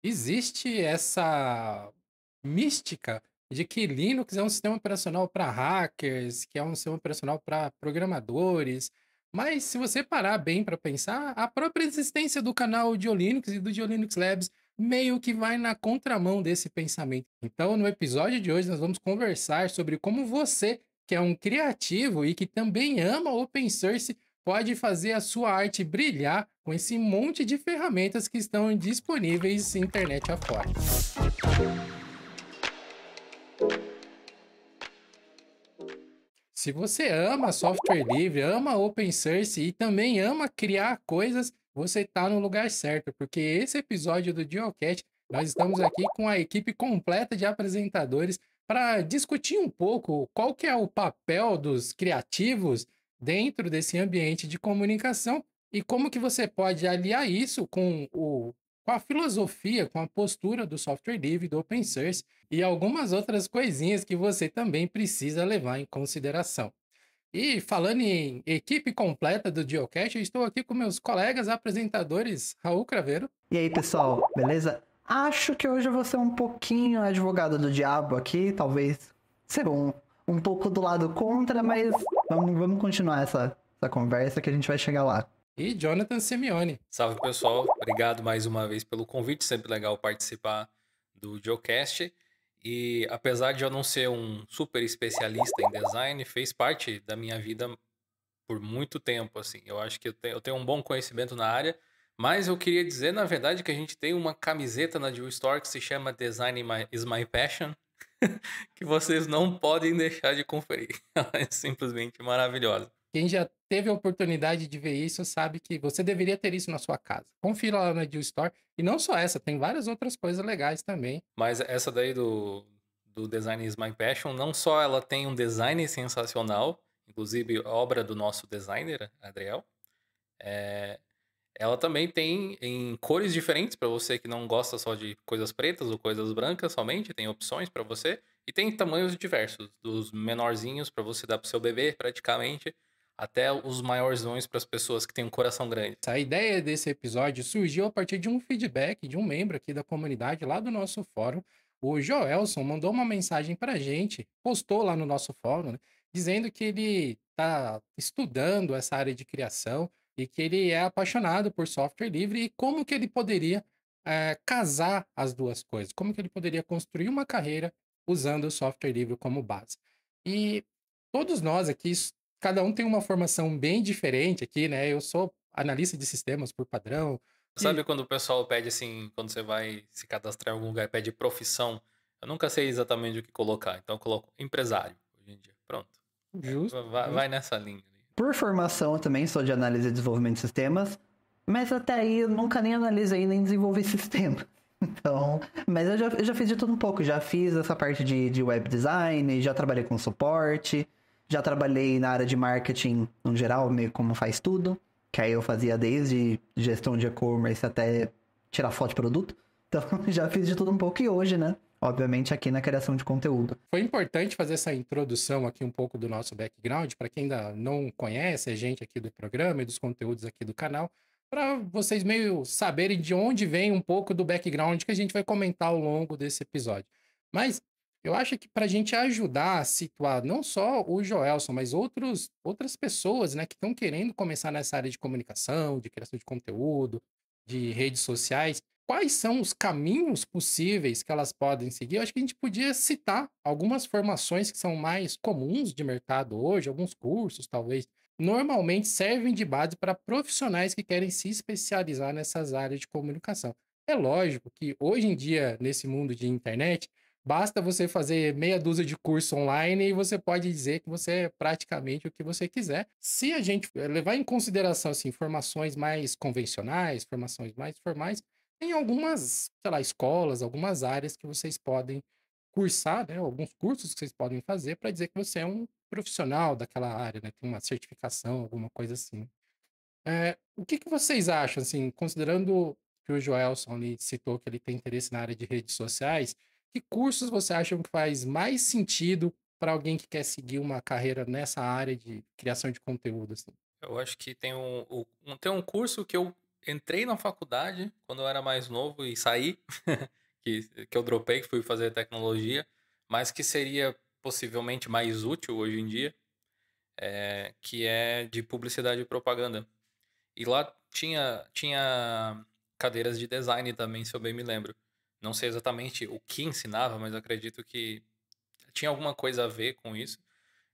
existe essa mística de que Linux é um sistema operacional para hackers, que é um sistema operacional para programadores, mas se você parar bem para pensar, a própria existência do canal Linux e do Linux Labs meio que vai na contramão desse pensamento. Então, no episódio de hoje, nós vamos conversar sobre como você, que é um criativo e que também ama open source, pode fazer a sua arte brilhar com esse monte de ferramentas que estão disponíveis internet afora. Se você ama software livre, ama open source e também ama criar coisas, você está no lugar certo, porque esse episódio do Geocast, nós estamos aqui com a equipe completa de apresentadores para discutir um pouco qual que é o papel dos criativos dentro desse ambiente de comunicação e como que você pode aliar isso com a filosofia, com a postura do software livre, do open source e algumas outras coisinhas que você também precisa levar em consideração. E falando em equipe completa do Geocast, eu estou aqui com meus colegas apresentadores, Raul Craveiro. E aí, pessoal, beleza? Acho que hoje eu vou ser um pouquinho advogado do diabo aqui, talvez ser um pouco do lado contra, mas vamos continuar essa conversa que a gente vai chegar lá. E Jonathan Simeone. Salve, pessoal. Obrigado mais uma vez pelo convite. Sempre legal participar do Geocast. E apesar de eu não ser um super especialista em design, fez parte da minha vida por muito tempo, assim. Eu acho que eu tenho um bom conhecimento na área, mas eu queria dizer, na verdade, que a gente tem uma camiseta na Jewel Store que se chama is My Passion, que vocês não podem deixar de conferir. Ela é simplesmente maravilhosa. Quem já teve a oportunidade de ver isso sabe que você deveria ter isso na sua casa. Confira lá na Deal Store. E não só essa, tem várias outras coisas legais também. Mas essa daí do Design is My Passion, não só ela tem um design sensacional, inclusive obra do nosso designer, Adriel, ela também tem em cores diferentes para você que não gosta só de coisas pretas ou coisas brancas somente, tem opções para você e tem tamanhos diversos, dos menorzinhos para você dar para o seu bebê praticamente, até os maiorzões para as pessoas que têm um coração grande. A ideia desse episódio surgiu a partir de um feedback de um membro aqui da comunidade, lá do nosso fórum. O Joelson mandou uma mensagem para a gente, postou lá no nosso fórum, né, dizendo que ele está estudando essa área de criação e que ele é apaixonado por software livre e como que ele poderia casar as duas coisas, como que ele poderia construir uma carreira usando o software livre como base. E todos nós aqui, cada um tem uma formação bem diferente aqui, né? Eu sou analista de sistemas por padrão. Sabe quando o pessoal pede assim, quando você vai se cadastrar em algum lugar, pede profissão? Eu nunca sei exatamente o que colocar, então eu coloco empresário hoje em dia. Pronto. Justo, Vai nessa linha. Por formação, eu também sou de análise e desenvolvimento de sistemas, mas até aí eu nunca nem analisei nem desenvolvi sistema. Então, mas eu já fiz de tudo um pouco. Já fiz essa parte de web design, já trabalhei com suporte, já trabalhei na área de marketing no geral, meio como faz tudo. Que aí eu fazia desde gestão de e-commerce até tirar foto de produto. Então, já fiz de tudo um pouco. E hoje, né? Obviamente aqui na criação de conteúdo. Foi importante fazer essa introdução aqui um pouco do nosso background, para quem ainda não conhece a gente aqui do programa e dos conteúdos aqui do canal, para vocês meio saberem de onde vem um pouco do background que a gente vai comentar ao longo desse episódio. Mas eu acho que para a gente ajudar a situar não só o Joelson, mas outras pessoas, né, que estão querendo começar nessa área de comunicação, de criação de conteúdo, de redes sociais, quais são os caminhos possíveis que elas podem seguir? Eu acho que a gente podia citar algumas formações que são mais comuns de mercado hoje, alguns cursos, talvez. Normalmente servem de base para profissionais que querem se especializar nessas áreas de comunicação. É lógico que hoje em dia, nesse mundo de internet, basta você fazer meia dúzia de curso online e você pode dizer que você é praticamente o que você quiser. Se a gente levar em consideração assim, formações mais convencionais, formações mais formais, tem algumas, sei lá, escolas, algumas áreas que vocês podem cursar, né? Alguns cursos que vocês podem fazer para dizer que você é um profissional daquela área, né? Tem uma certificação, alguma coisa assim. O que que vocês acham, assim, considerando que o Joelson ali citou que ele tem interesse na área de redes sociais, que cursos você acham que faz mais sentido para alguém que quer seguir uma carreira nessa área de criação de conteúdo, assim? Eu acho que tem tem um curso que eu entrei na faculdade quando eu era mais novo e saí, que eu dropei, que fui fazer tecnologia, mas que seria possivelmente mais útil hoje em dia, que é de publicidade e propaganda. E lá tinha cadeiras de design também, se eu bem me lembro. Não sei exatamente o que ensinava, mas acredito que tinha alguma coisa a ver com isso.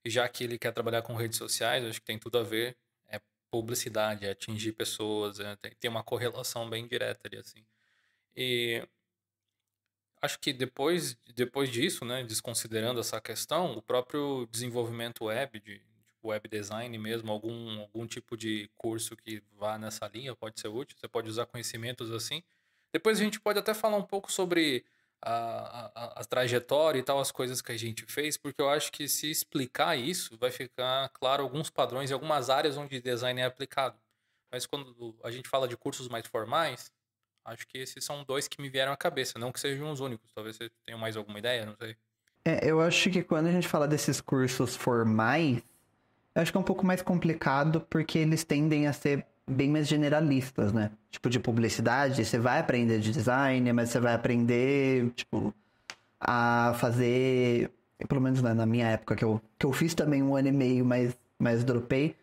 E já que ele quer trabalhar com redes sociais, eu acho que tem tudo a ver. É publicidade, é atingir pessoas, tem uma correlação bem direta ali, assim. E acho que depois disso, né, desconsiderando essa questão, o próprio desenvolvimento web, de tipo, web design mesmo, algum tipo de curso que vá nessa linha pode ser útil. Você pode usar conhecimentos assim. Depois a gente pode até falar um pouco sobre a trajetória e tal, as coisas que a gente fez, porque eu acho que se explicar isso, vai ficar claro alguns padrões e algumas áreas onde design é aplicado. Mas quando a gente fala de cursos mais formais, acho que esses são dois que me vieram à cabeça, não que sejam os únicos. Talvez você tenha mais alguma ideia, não sei. Eu acho que quando a gente fala desses cursos formais, eu acho que é um pouco mais complicado porque eles tendem a ser bem mais generalistas, né? Tipo, de publicidade, você vai aprender de design, mas você vai aprender, tipo, a fazer... Pelo menos na minha época, que eu fiz também 1 ano e meio, mas dropei.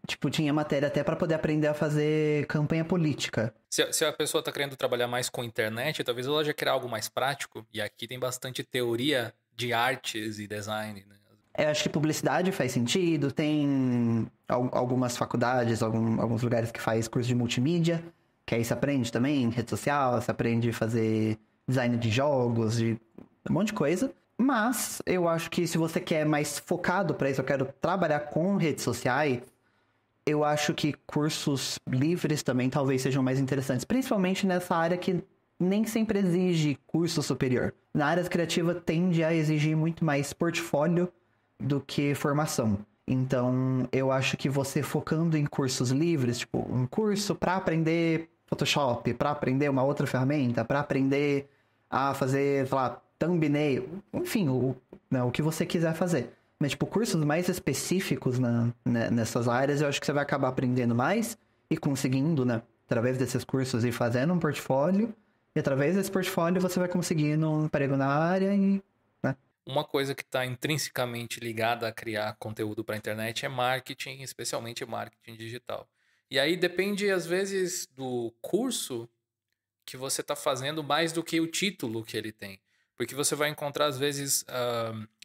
Tipo, tinha matéria até pra poder aprender a fazer campanha política. Se a pessoa tá querendo trabalhar mais com internet, talvez ela já queira algo mais prático. E aqui tem bastante teoria de artes e design, né? Eu acho que publicidade faz sentido, tem algumas faculdades, alguns lugares que faz curso de multimídia, que aí você aprende também rede social, você aprende a fazer design de jogos, de um monte de coisa. Mas eu acho que se você quer mais focado pra isso, eu quero trabalhar com redes sociais, eu acho que cursos livres também talvez sejam mais interessantes, principalmente nessa área que nem sempre exige curso superior. Na área criativa tende a exigir muito mais portfólio do que formação. Então, eu acho que você focando em cursos livres, tipo, um curso para aprender Photoshop, para aprender uma outra ferramenta, para aprender a fazer, sei lá, thumbnail, enfim, o que você quiser fazer. Mas, tipo, cursos mais específicos nessas áreas, eu acho que você vai acabar aprendendo mais e conseguindo, né, através desses cursos, ir fazendo um portfólio, e através desse portfólio você vai conseguindo um emprego na área e... Uma coisa que está intrinsecamente ligada a criar conteúdo para a internet é marketing, especialmente marketing digital. E aí depende, às vezes, do curso que você está fazendo mais do que o título que ele tem. Porque você vai encontrar, às vezes,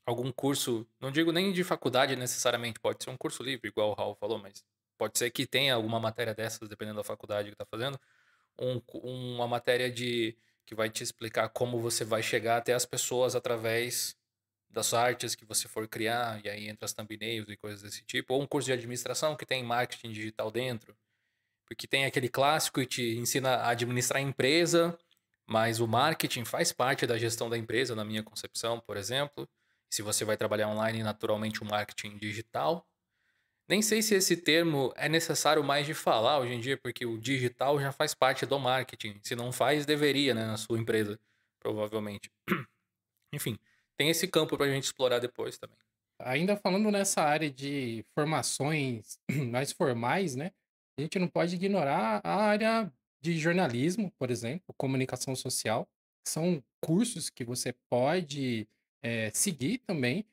algum curso, não digo nem de faculdade necessariamente, pode ser um curso livre, igual o Raul falou, mas pode ser que tenha alguma matéria dessas, dependendo da faculdade que está fazendo, uma matéria que vai te explicar como você vai chegar até as pessoas através das artes que você for criar, e aí entra as thumbnails e coisas desse tipo, ou um curso de administração que tem marketing digital dentro, porque tem aquele clássico que te ensina a administrar a empresa, mas o marketing faz parte da gestão da empresa, na minha concepção, por exemplo. Se você vai trabalhar online, naturalmente o marketing digital. Nem sei se esse termo é necessário mais de falar hoje em dia, porque o digital já faz parte do marketing. Se não faz, deveria, né, na sua empresa, provavelmente. Enfim, tem esse campo para a gente explorar depois também. Ainda falando nessa área de formações mais formais, né? A gente não pode ignorar a área de jornalismo, por exemplo, comunicação social, que são cursos que você pode seguir também.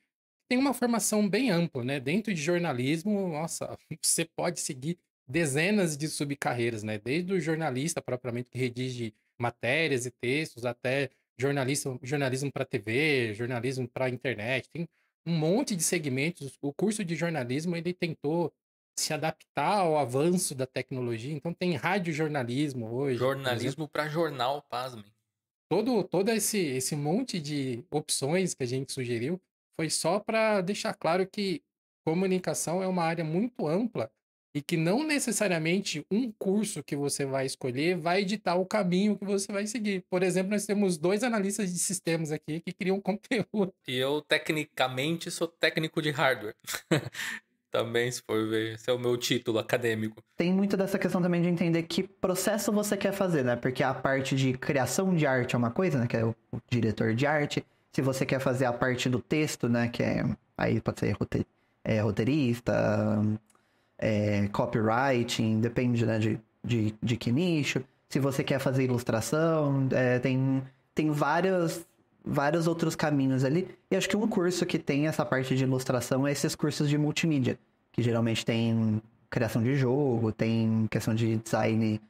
Tem uma formação bem ampla, né? Dentro de jornalismo, nossa, você pode seguir dezenas de subcarreiras, né? Desde o jornalista propriamente que redige matérias e textos, até jornalismo para TV, jornalismo para internet. Tem um monte de segmentos. O curso de jornalismo ele tentou se adaptar ao avanço da tecnologia. Então tem radiojornalismo hoje, por exemplo. Jornalismo para jornal, pasmem. Todo esse monte de opções que a gente sugeriu foi só para deixar claro que comunicação é uma área muito ampla e que não necessariamente um curso que você vai escolher vai ditar o caminho que você vai seguir. Por exemplo, nós temos 2 analistas de sistemas aqui que criam conteúdo. E eu, tecnicamente, sou técnico de hardware. Também, se for ver, esse é o meu título acadêmico. Tem muito dessa questão também de entender que processo você quer fazer, né? Porque a parte de criação de arte é uma coisa, né? Que é o diretor de arte. Se você quer fazer a parte do texto, né? Que é... Aí pode ser roteirista, copywriting, depende, né? de que nicho. Se você quer fazer ilustração, tem vários outros caminhos ali. E acho que um curso que tem essa parte de ilustração é esses cursos de multimídia, que geralmente tem criação de jogo, tem questão de design.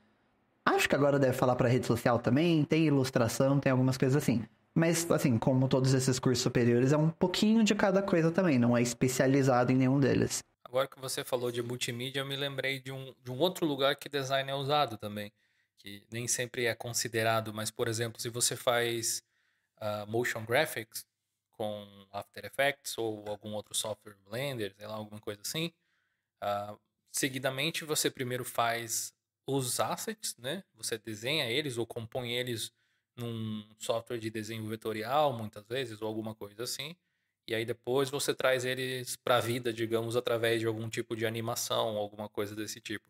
Acho que agora deve falar para rede social também, tem ilustração, tem algumas coisas assim. Mas, assim, como todos esses cursos superiores, é um pouquinho de cada coisa também, não é especializado em nenhum deles. Agora que você falou de multimídia, eu me lembrei de um outro lugar que design é usado também, que nem sempre é considerado, mas, por exemplo, se você faz motion graphics com After Effects ou algum outro software, Blender, sei lá, alguma coisa assim, seguidamente você primeiro faz os assets, né? Você desenha eles ou compõe eles num software de desenho vetorial, muitas vezes, ou alguma coisa assim. E aí depois você traz eles para a vida, digamos, através de algum tipo de animação, alguma coisa desse tipo.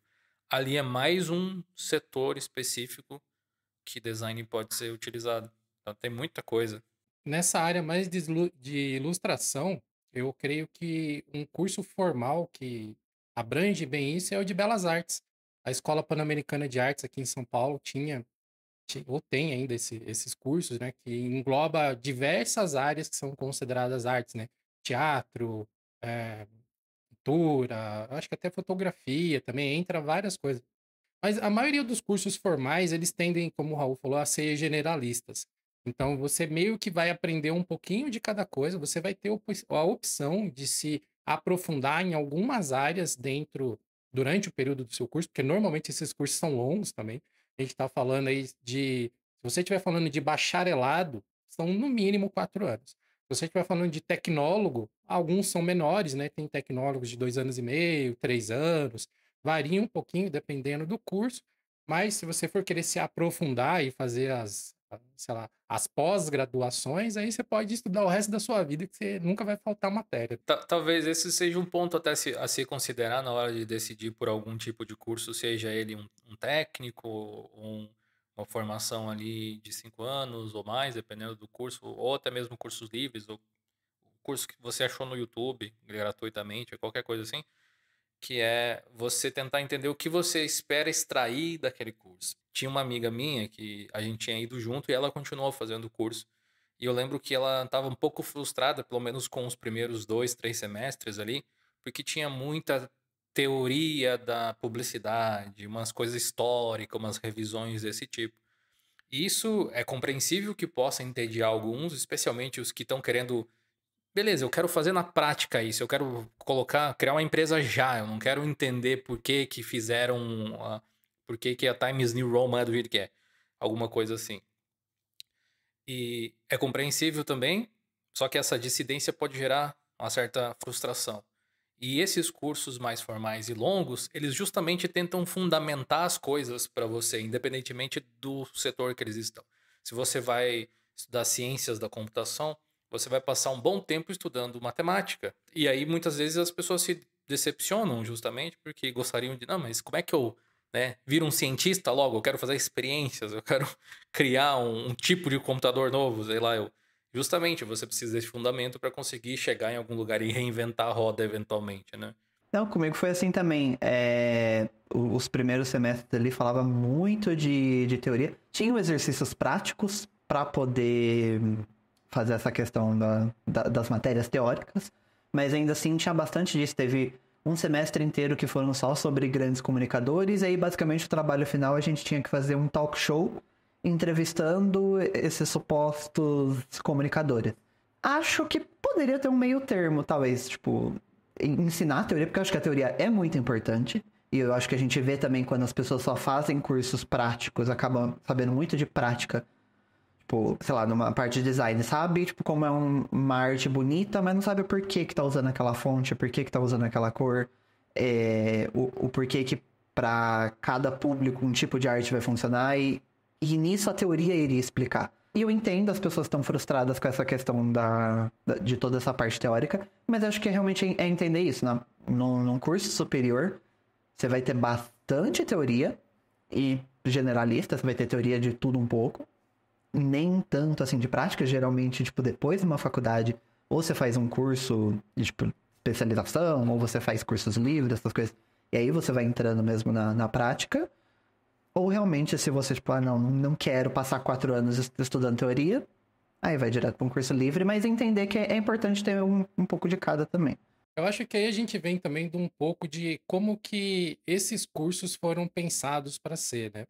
Ali é mais um setor específico que design pode ser utilizado. Então tem muita coisa. Nessa área mais de ilustração, eu creio que um curso formal que abrange bem isso é o de Belas Artes. A Escola Pan-Americana de Artes aqui em São Paulo ou tem ainda esses cursos, né, que engloba diversas áreas que são consideradas artes, né? Teatro, pintura, acho que até fotografia também, entra várias coisas. Mas a maioria dos cursos formais, eles tendem, como o Raul falou, a ser generalistas. Então, você meio que vai aprender um pouquinho de cada coisa, você vai ter a opção de se aprofundar em algumas áreas durante o período do seu curso, porque normalmente esses cursos são longos também. A gente está falando aí se você estiver falando de bacharelado, são no mínimo 4 anos. Se você estiver falando de tecnólogo, alguns são menores, né? Tem tecnólogos de 2 anos e meio, 3 anos, varia um pouquinho dependendo do curso, mas se você for querer se aprofundar e fazer sei lá, as pós-graduações, aí você pode estudar o resto da sua vida, que você nunca vai faltar matéria. Talvez esse seja um ponto até a se considerar na hora de decidir por algum tipo de curso, seja ele um técnico, uma formação ali de 5 anos ou mais, dependendo do curso, ou até mesmo cursos livres, ou curso que você achou no YouTube, gratuitamente, qualquer coisa assim, que é você tentar entender o que você espera extrair daquele curso. Tinha uma amiga minha que a gente tinha ido junto e ela continuou fazendo o curso. E eu lembro que ela estava um pouco frustrada, pelo menos com os primeiros 2, 3 semestres ali, porque tinha muita teoria da publicidade, umas coisas históricas, umas revisões desse tipo. E isso é compreensível que possa entediar alguns, especialmente os que estão querendo beleza, eu quero fazer na prática isso, eu quero criar uma empresa já, eu não quero entender por que que fizeram, por que que a Times New Roman é do jeito que é, alguma coisa assim. E é compreensível também, só que essa dissidência pode gerar uma certa frustração. E esses cursos mais formais e longos, eles justamente tentam fundamentar as coisas para você, independentemente do setor que eles estão. Se você vai estudar ciências da computação, você vai passar um bom tempo estudando matemática. E aí, muitas vezes, as pessoas se decepcionam justamente porque gostariam de... Não, mas como é que eu viro um cientista logo? Eu quero fazer experiências, eu quero criar um tipo de computador novo, sei lá. Justamente, você precisa desse fundamento para conseguir chegar em algum lugar e reinventar a roda eventualmente, né? Não, comigo foi assim também. Os primeiros semestres ali falava muito de teoria. Tinham exercícios práticos para poder fazer essa questão das matérias teóricas, mas ainda assim tinha bastante disso. Teve um semestre inteiro que foram só sobre grandes comunicadores, e aí basicamente o trabalho final a gente tinha que fazer um talk show entrevistando esses supostos comunicadores. Acho que poderia ter um meio termo, talvez, tipo, ensinar a teoria, porque eu acho que a teoria é muito importante, e eu acho que a gente vê também quando as pessoas só fazem cursos práticos, acabam sabendo muito de prática, tipo, sei lá, numa parte de design, sabe? Tipo, como é uma arte bonita, mas não sabe o porquê que tá usando aquela fonte, o porquê que tá usando aquela cor, o porquê que pra cada público um tipo de arte vai funcionar, e nisso a teoria iria explicar. E eu entendo, as pessoas estão frustradas com essa questão de toda essa parte teórica, mas acho que realmente é entender isso, né? Num curso superior, você vai ter bastante teoria, e generalista, você vai ter teoria de tudo um pouco, nem tanto assim de prática. Geralmente, tipo, depois de uma faculdade, ou você faz um curso de tipo, especialização, ou você faz cursos livres, essas coisas, e aí você vai entrando mesmo na prática. Ou realmente, se você, tipo, não quero passar 4 anos estudando teoria, aí vai direto para um curso livre, mas entender que é importante ter um pouco de cada também. Eu acho que aí a gente vem também de um pouco de como que esses cursos foram pensados para ser, né?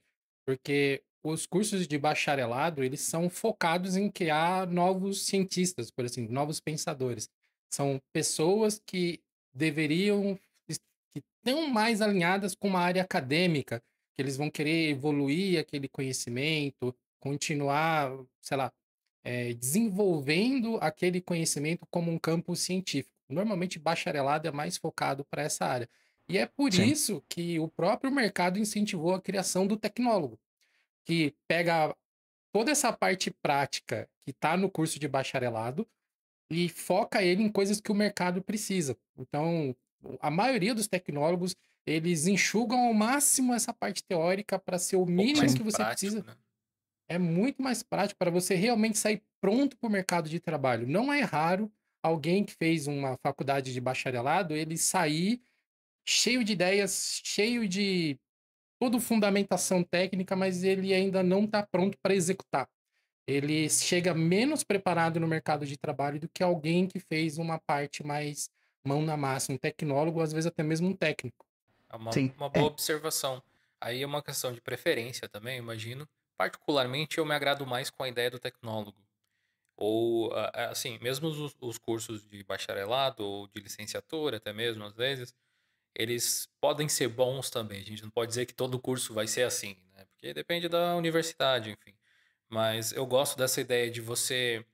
Porque os cursos de bacharelado, eles são focados em criar novos cientistas, por assim, novos pensadores. São pessoas que deveriam, que estão mais alinhadas com uma área acadêmica, que eles vão querer evoluir aquele conhecimento, continuar, sei lá, desenvolvendo aquele conhecimento como um campo científico. Normalmente, bacharelado é mais focado para essa área. E é por Sim. isso que o próprio mercado incentivou a criação do tecnólogo, que pega toda essa parte prática que está no curso de bacharelado e foca ele em coisas que o mercado precisa. Então, a maioria dos tecnólogos, eles enxugam ao máximo essa parte teórica para ser o Um pouco mínimo mais que você prático, precisa. né? É muito mais prático para você realmente sair pronto para o mercado de trabalho. Não é raro alguém que fez uma faculdade de bacharelado, ele sair cheio de ideias, cheio de toda fundamentação técnica, mas ele ainda não está pronto para executar. Ele chega menos preparado no mercado de trabalho do que alguém que fez uma parte mais mão na massa, um tecnólogo, às vezes até mesmo um técnico. É Sim. uma boa observação. Aí é uma questão de preferência também, imagino. Particularmente, eu me agrado mais com a ideia do tecnólogo. Ou, assim, mesmo os cursos de bacharelado ou de licenciatura, até mesmo, às vezes, eles podem ser bons também. A gente não pode dizer que todo curso vai ser assim, né? Porque depende da universidade, enfim. Mas eu gosto dessa ideia de você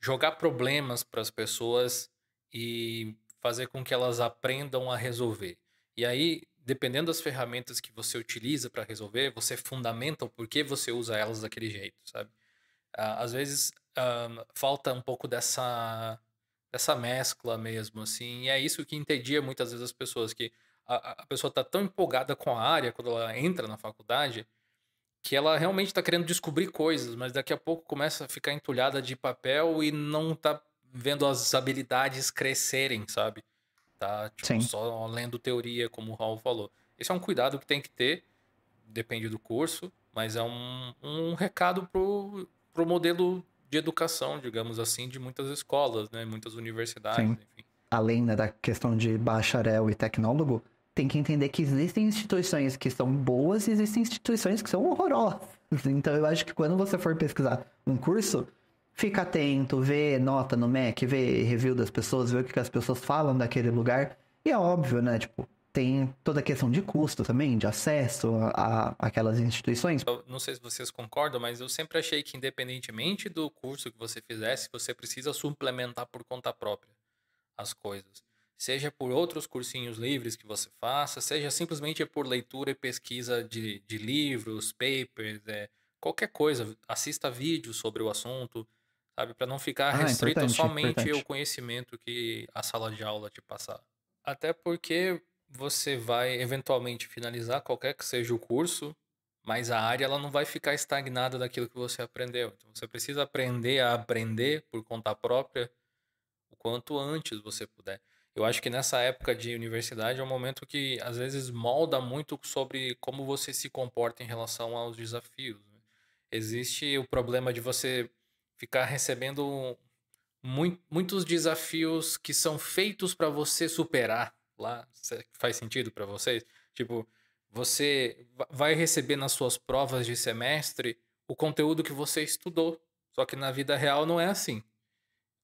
jogar problemas para as pessoas e fazer com que elas aprendam a resolver. E aí, dependendo das ferramentas que você utiliza para resolver, você fundamenta o porquê você usa elas daquele jeito, sabe? Às vezes falta um pouco dessa mescla mesmo, assim, e é isso que entendia muitas vezes as pessoas, que a pessoa está tão empolgada com a área quando ela entra na faculdade, que ela realmente está querendo descobrir coisas, mas daqui a pouco começa a ficar entulhada de papel e não tá vendo as habilidades crescerem, sabe? Tá, tipo, Sim. só lendo teoria, como o Raul falou. Esse é um cuidado que tem que ter, depende do curso, mas é um recado pro modelo de educação, digamos assim, de muitas escolas, né? Muitas universidades, Sim. enfim. Além, né, da questão de bacharel e tecnólogo, tem que entender que existem instituições que são boas e existem instituições que são horrorosas. Então eu acho que quando você for pesquisar um curso, fica atento, vê nota no Mac, vê review das pessoas, vê o que as pessoas falam daquele lugar. E é óbvio, né? Tipo, tem toda a questão de custo também, de acesso a aquelas instituições. Eu não sei se vocês concordam, mas eu sempre achei que, independentemente do curso que você fizesse, você precisa suplementar por conta própria as coisas. Seja por outros cursinhos livres que você faça, seja simplesmente por leitura e pesquisa de livros, papers, qualquer coisa. Assista vídeos sobre o assunto, sabe? Para não ficar Ah, restrito importante, somente ao importante. conhecimento que a sala de aula te passar. Até porque você vai eventualmente finalizar qualquer que seja o curso, mas a área ela não vai ficar estagnada daquilo que você aprendeu. Então você precisa aprender a aprender por conta própria o quanto antes você puder. Eu acho que nessa época de universidade é um momento que às vezes molda muito sobre como você se comporta em relação aos desafios, né? Existe o problema de você ficar recebendo muitos desafios que são feitos para você superar lá. Faz sentido para vocês? Tipo, você vai receber nas suas provas de semestre o conteúdo que você estudou. Só que na vida real não é assim.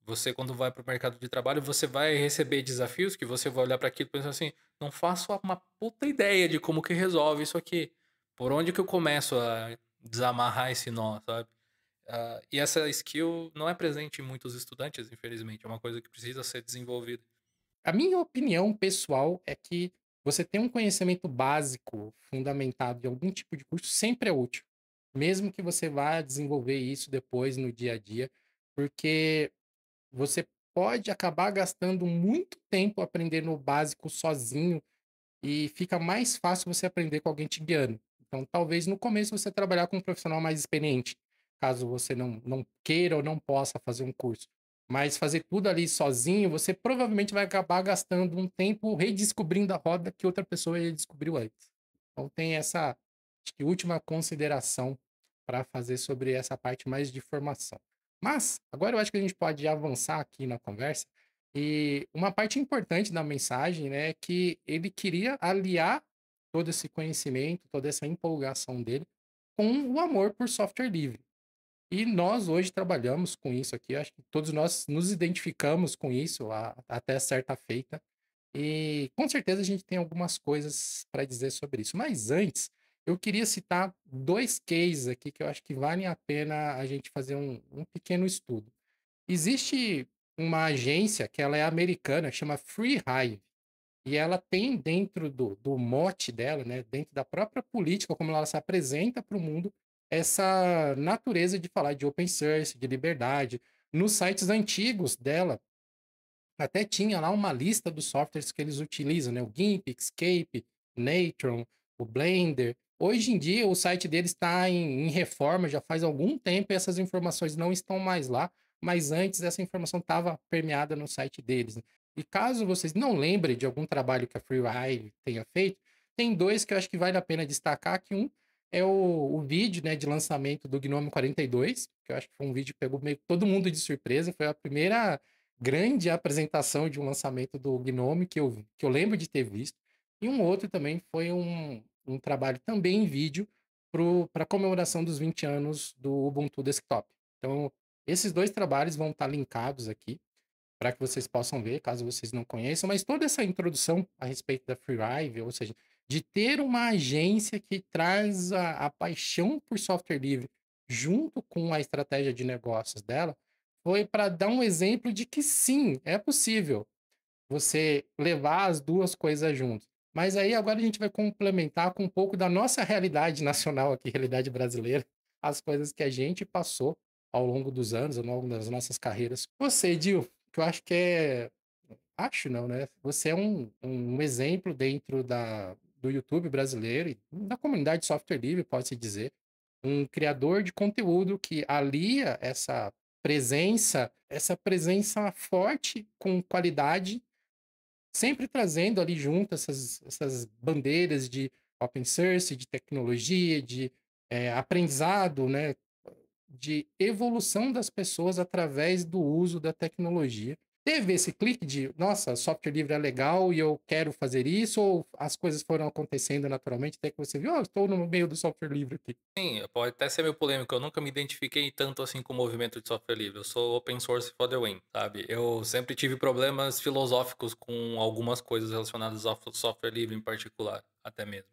Você, quando vai para o mercado de trabalho, você vai receber desafios que você vai olhar para aquilo e pensar assim: não faço uma puta ideia de como que resolve isso aqui. Por onde que eu começo a desamarrar esse nó, sabe? E essa skill não é presente em muitos estudantes, infelizmente. É uma coisa que precisa ser desenvolvida. A minha opinião pessoal é que você ter um conhecimento básico, fundamentado em algum tipo de curso, sempre é útil. Mesmo que você vá desenvolver isso depois no dia a dia, porque você pode acabar gastando muito tempo aprendendo o básico sozinho e fica mais fácil você aprender com alguém te guiando. Então, talvez no começo você trabalhar com um profissional mais experiente, caso você não queira ou não possa fazer um curso. Mas fazer tudo ali sozinho, você provavelmente vai acabar gastando um tempo redescobrindo a roda que outra pessoa já descobriu antes. Então tem acho que última consideração para fazer sobre essa parte mais de formação. Mas agora eu acho que a gente pode avançar aqui na conversa e uma parte importante da mensagem, né, é que ele queria aliar todo esse conhecimento, toda essa empolgação dele com o amor por software livre. E nós hoje trabalhamos com isso aqui, acho que todos nós nos identificamos com isso até certa feita. E com certeza a gente tem algumas coisas para dizer sobre isso. Mas antes, eu queria citar dois cases aqui que eu acho que valem a pena a gente fazer um pequeno estudo. Existe uma agência que ela é americana, chama Free Hive. E ela tem dentro do mote dela, né, dentro da própria política, como ela se apresenta para o mundo, essa natureza de falar de open source, de liberdade. Nos sites antigos dela, até tinha lá uma lista dos softwares que eles utilizam, né? O GIMP, Xscape, Natron, o Blender. Hoje em dia, o site deles está em reforma, já faz algum tempo, e essas informações não estão mais lá, mas antes essa informação estava permeada no site deles, né? E caso vocês não lembrem de algum trabalho que a FreeRide tenha feito, tem dois que eu acho que vale a pena destacar, que um é o vídeo, né, de lançamento do Gnome 42, que eu acho que foi um vídeo que pegou meio que todo mundo de surpresa, foi a primeira grande apresentação de um lançamento do Gnome que eu lembro de ter visto. E um outro também foi um trabalho também em vídeo para a comemoração dos 20 anos do Ubuntu Desktop. Então, esses dois trabalhos vão estar linkados aqui para que vocês possam ver, caso vocês não conheçam. Mas toda essa introdução a respeito da FreeRive, ou seja, de ter uma agência que traz a paixão por software livre junto com a estratégia de negócios dela, foi para dar um exemplo de que sim, é possível você levar as duas coisas juntas. Mas aí agora a gente vai complementar com um pouco da nossa realidade nacional aqui, realidade brasileira, as coisas que a gente passou ao longo dos anos, ao longo das nossas carreiras. Você, Edil, que eu acho que é. Acho não, né? Você é um exemplo dentro do YouTube brasileiro e da comunidade de software livre, pode-se dizer. Um criador de conteúdo que alia essa presença forte com qualidade, sempre trazendo ali junto essas bandeiras de open source, de tecnologia, de aprendizado, né? De evolução das pessoas através do uso da tecnologia. Teve esse clique de, nossa, software livre é legal e eu quero fazer isso, ou as coisas foram acontecendo naturalmente até que você viu, estou no meio do software livre aqui. Sim, pode até ser meio polêmico. Eu nunca me identifiquei tanto assim com o movimento de software livre. Eu sou open source for the win, sabe? Eu sempre tive problemas filosóficos com algumas coisas relacionadas ao software livre em particular, até mesmo.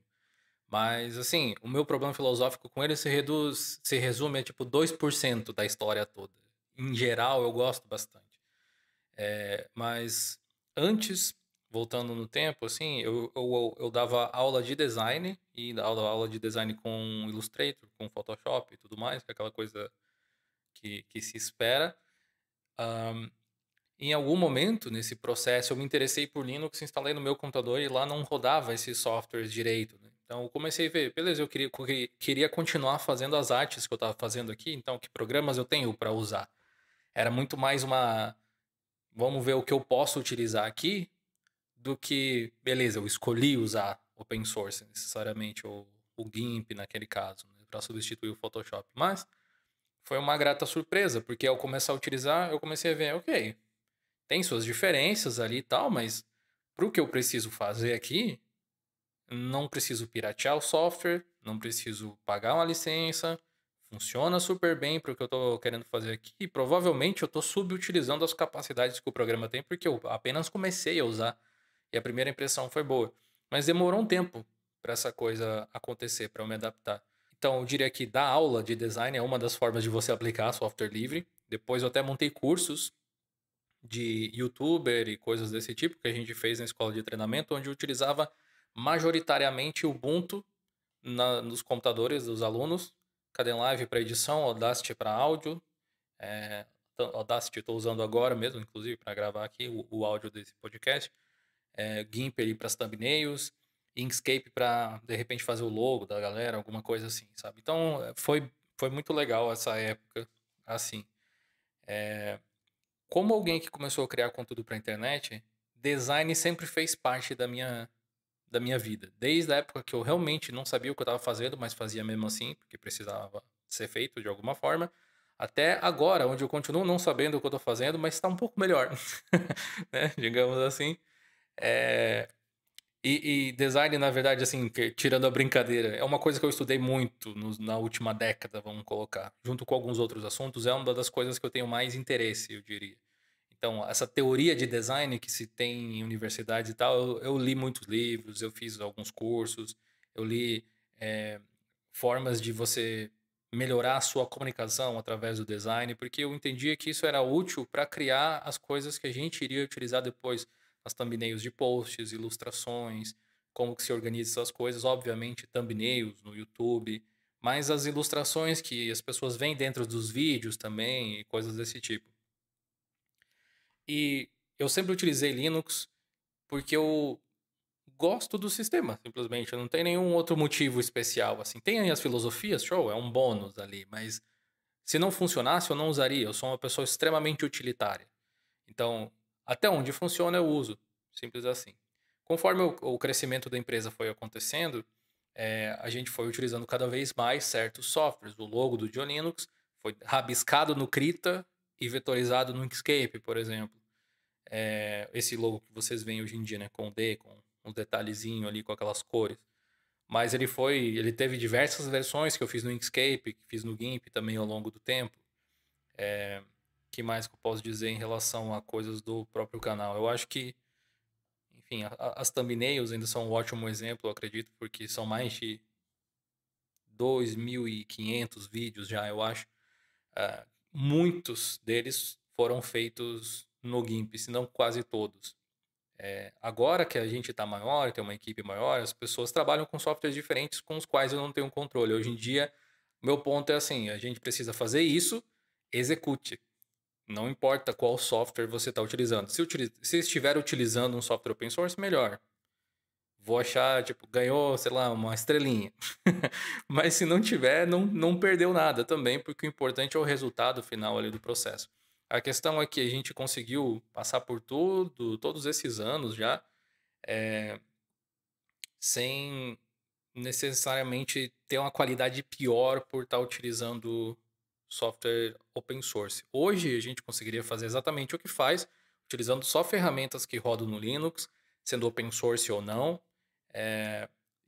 Mas, assim, o meu problema filosófico com ele se resume a, tipo, 2% da história toda. Em geral, eu gosto bastante. Mas antes, voltando no tempo, assim, eu dava aula de design e dava aula de design com Illustrator, com Photoshop e tudo mais, que é aquela coisa que se espera. Em algum momento nesse processo eu me interessei por Linux, instalei no meu computador e lá não rodava esses softwares direito, né? Então eu comecei a ver, beleza, eu queria continuar fazendo as artes que eu estava fazendo aqui, então que programas eu tenho para usar? Era muito mais vamos ver o que eu posso utilizar aqui, do que, beleza, eu escolhi usar open source necessariamente, ou o GIMP naquele caso, né, para substituir o Photoshop. Mas foi uma grata surpresa, porque ao começar a utilizar, eu comecei a ver, ok, tem suas diferenças ali e tal, mas para o que eu preciso fazer aqui, não preciso piratear o software, não preciso pagar uma licença, funciona super bem para o que eu estou querendo fazer aqui. E provavelmente eu estou subutilizando as capacidades que o programa tem, porque eu apenas comecei a usar e a primeira impressão foi boa. Mas demorou um tempo para essa coisa acontecer, para eu me adaptar. Então, eu diria que dar aula de design é uma das formas de você aplicar software livre. Depois eu até montei cursos de youtuber e coisas desse tipo que a gente fez na escola de treinamento, onde eu utilizava majoritariamente o Ubuntu nos computadores dos alunos, Kdenlive para edição, Audacity para áudio. Audacity estou usando agora mesmo, inclusive, para gravar aqui o áudio desse podcast. GIMP para as thumbnails, Inkscape para, de repente, fazer o logo da galera, alguma coisa assim, sabe? Então, foi muito legal essa época, assim. Como alguém que começou a criar conteúdo para a internet, design sempre fez parte da minha vida. Desde a época que eu realmente não sabia o que eu estava fazendo, mas fazia mesmo assim, porque precisava ser feito de alguma forma, até agora, onde eu continuo não sabendo o que eu estou fazendo, mas está um pouco melhor, né? Digamos assim. E design, na verdade, assim, tirando a brincadeira, é uma coisa que eu estudei muito na última década, vamos colocar. Junto com alguns outros assuntos, é uma das coisas que eu tenho mais interesse, eu diria. Então, essa teoria de design que se tem em universidades e tal, eu li muitos livros, eu fiz alguns cursos, eu li formas de você melhorar a sua comunicação através do design, porque eu entendia que isso era útil para criar as coisas que a gente iria utilizar depois, as thumbnails de posts, ilustrações, como que se organiza essas coisas, obviamente thumbnails no YouTube, mas as ilustrações que as pessoas veem dentro dos vídeos também e coisas desse tipo. E eu sempre utilizei Linux porque eu gosto do sistema, simplesmente. Não tem nenhum outro motivo especial, assim. Tem as filosofias, show, é um bônus ali, mas se não funcionasse, eu não usaria. Eu sou uma pessoa extremamente utilitária. Então, até onde funciona, eu uso. Simples assim. Conforme o crescimento da empresa foi acontecendo, a gente foi utilizando cada vez mais certos softwares. O logo do Linux foi rabiscado no Krita e vetorizado no Inkscape, por exemplo. Esse logo que vocês veem hoje em dia, né, com o D, com um detalhezinho ali, com aquelas cores. Mas ele teve diversas versões que eu fiz no Inkscape, que fiz no GIMP também ao longo do tempo. Que mais que eu posso dizer em relação a coisas do próprio canal? Eu acho que, enfim, as thumbnails ainda são um ótimo exemplo, eu acredito, porque são mais de 2.500 vídeos já, eu acho. Muitos deles foram feitos no GIMP, se não quase todos. Agora que a gente está maior, tem uma equipe maior, as pessoas trabalham com softwares diferentes com os quais eu não tenho controle. Hoje em dia, meu ponto é assim, a gente precisa fazer isso, execute. Não importa qual software você está utilizando. Se estiver utilizando um software open source, melhor. Vou achar, tipo, ganhou, sei lá, uma estrelinha. Mas se não tiver, não perdeu nada também, porque o importante é o resultado final ali do processo. A questão é que a gente conseguiu passar por todos esses anos já, sem necessariamente ter uma qualidade pior por estar utilizando software open source. Hoje a gente conseguiria fazer exatamente o que faz, utilizando só ferramentas que rodam no Linux, sendo open source ou não,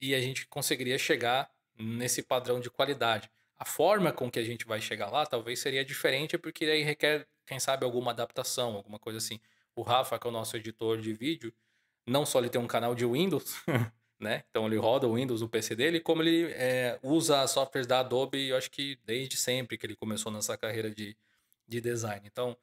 e a gente conseguiria chegar nesse padrão de qualidade. A forma com que a gente vai chegar lá talvez seria diferente, porque aí requer, quem sabe, alguma adaptação, alguma coisa assim. O Rafa, que é o nosso editor de vídeo, não só ele tem um canal de Windows, né? Então ele roda o Windows no PC dele, como ele usa softwares da Adobe, eu acho que desde sempre que ele começou nessa carreira de design. Então,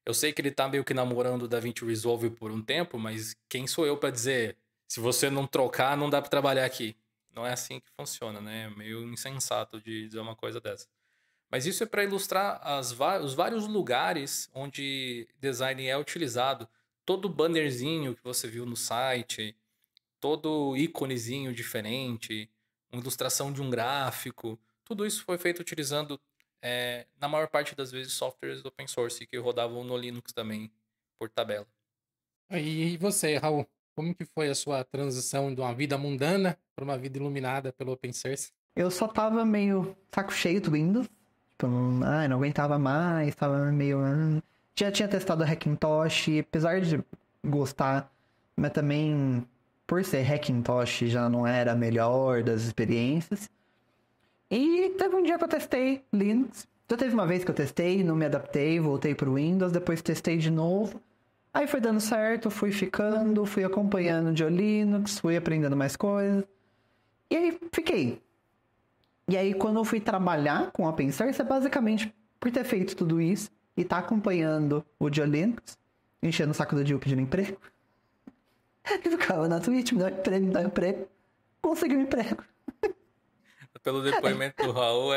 eu sei que ele tá meio que namorando o DaVinci Resolve por um tempo, mas quem sou eu para dizer, se você não trocar, não dá para trabalhar aqui? Não é assim que funciona, né? É meio insensato de dizer uma coisa dessa. Mas isso é para ilustrar os vários lugares onde design é utilizado. Todo bannerzinho que você viu no site, todo íconezinho diferente, uma ilustração de um gráfico, tudo isso foi feito utilizando, na maior parte das vezes, softwares open source que rodavam no Linux também, por tabela. E você, Raul? Como que foi a sua transição de uma vida mundana para uma vida iluminada pelo open source? Eu só tava meio saco cheio do Windows. Tipo, não aguentava mais, tava meio... Já tinha testado a Hackintosh, apesar de gostar, mas também, por ser Hackintosh, já não era a melhor das experiências. E teve um dia que eu testei Linux. Já teve uma vez que eu testei, não me adaptei, voltei pro Windows, depois testei de novo. Aí foi dando certo, fui ficando, fui acompanhando o Linux, fui aprendendo mais coisas. E aí fiquei. E aí quando eu fui trabalhar com Open Source, é basicamente por ter feito tudo isso e tá acompanhando o Linux, enchendo o saco do Gil pedindo emprego. Ele ficava na Twitch, me dá emprego, consegui um emprego. Pelo depoimento do Raul,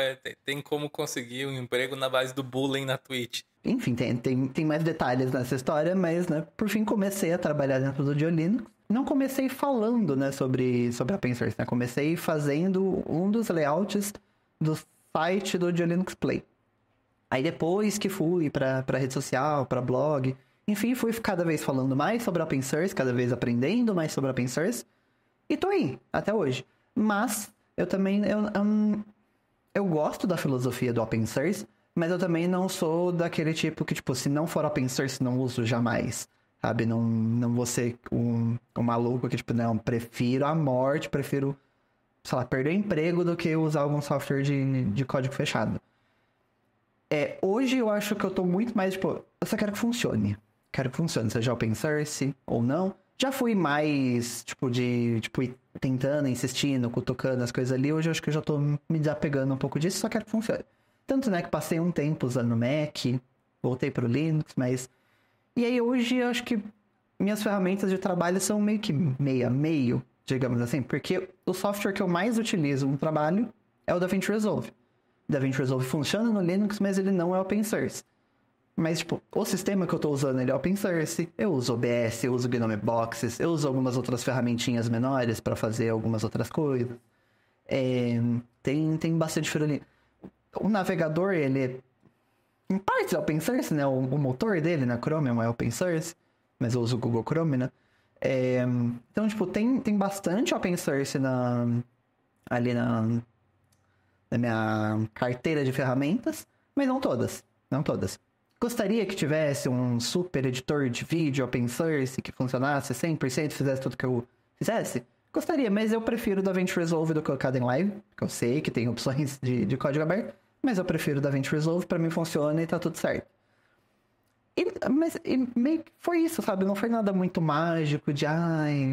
tem como conseguir um emprego na base do bullying na Twitch. Enfim, tem mais detalhes nessa história, mas, né, por fim comecei a trabalhar dentro do Linux. Não comecei falando, né, sobre Open Source, né? Comecei fazendo um dos layouts do site do Linux Play. Aí depois que fui pra rede social, pra blog, enfim, fui cada vez falando mais sobre Open Source, cada vez aprendendo mais sobre Open Source. E tô aí, até hoje. Mas, eu também, eu gosto da filosofia do open source, mas eu também não sou daquele tipo que, tipo, se não for open source, não uso jamais. Sabe? Não vou ser um maluco que, tipo, não, prefiro a morte, prefiro, sei lá, perder o emprego do que usar algum software de código fechado. Hoje eu acho que eu tô muito mais, tipo, eu só quero que funcione. Quero que funcione, seja open source ou não. Já fui mais, ir tentando, insistindo, cutucando as coisas ali. Hoje eu acho que eu já tô me desapegando um pouco disso, só quero que funcione. Tanto, né, que passei um tempo usando Mac, voltei pro Linux, mas... E aí hoje eu acho que minhas ferramentas de trabalho são meio que meio a meio, digamos assim. Porque o software que eu mais utilizo no trabalho é o DaVinci Resolve. O DaVinci Resolve funciona no Linux, mas ele não é open source. Mas, tipo, o sistema que eu tô usando, ele é open source. Eu uso OBS, eu uso Gnome Boxes, eu uso algumas outras ferramentinhas menores para fazer algumas outras coisas. Tem bastante firulinha. O navegador, ele em parte é open source, né? O motor dele na Chromium é open source, mas eu uso o Google Chrome, né? Então, tipo, tem bastante open source ali na minha carteira de ferramentas, mas não todas. Não todas. Gostaria que tivesse um super editor de vídeo open source que funcionasse 100%, fizesse tudo que eu fizesse? Gostaria, mas eu prefiro o DaVinci Resolve do que o Kdenlive, que eu sei que tem opções de código aberto, mas eu prefiro o DaVinci Resolve, pra mim funciona e tá tudo certo. Mas meio que foi isso, sabe? Não foi nada muito mágico de,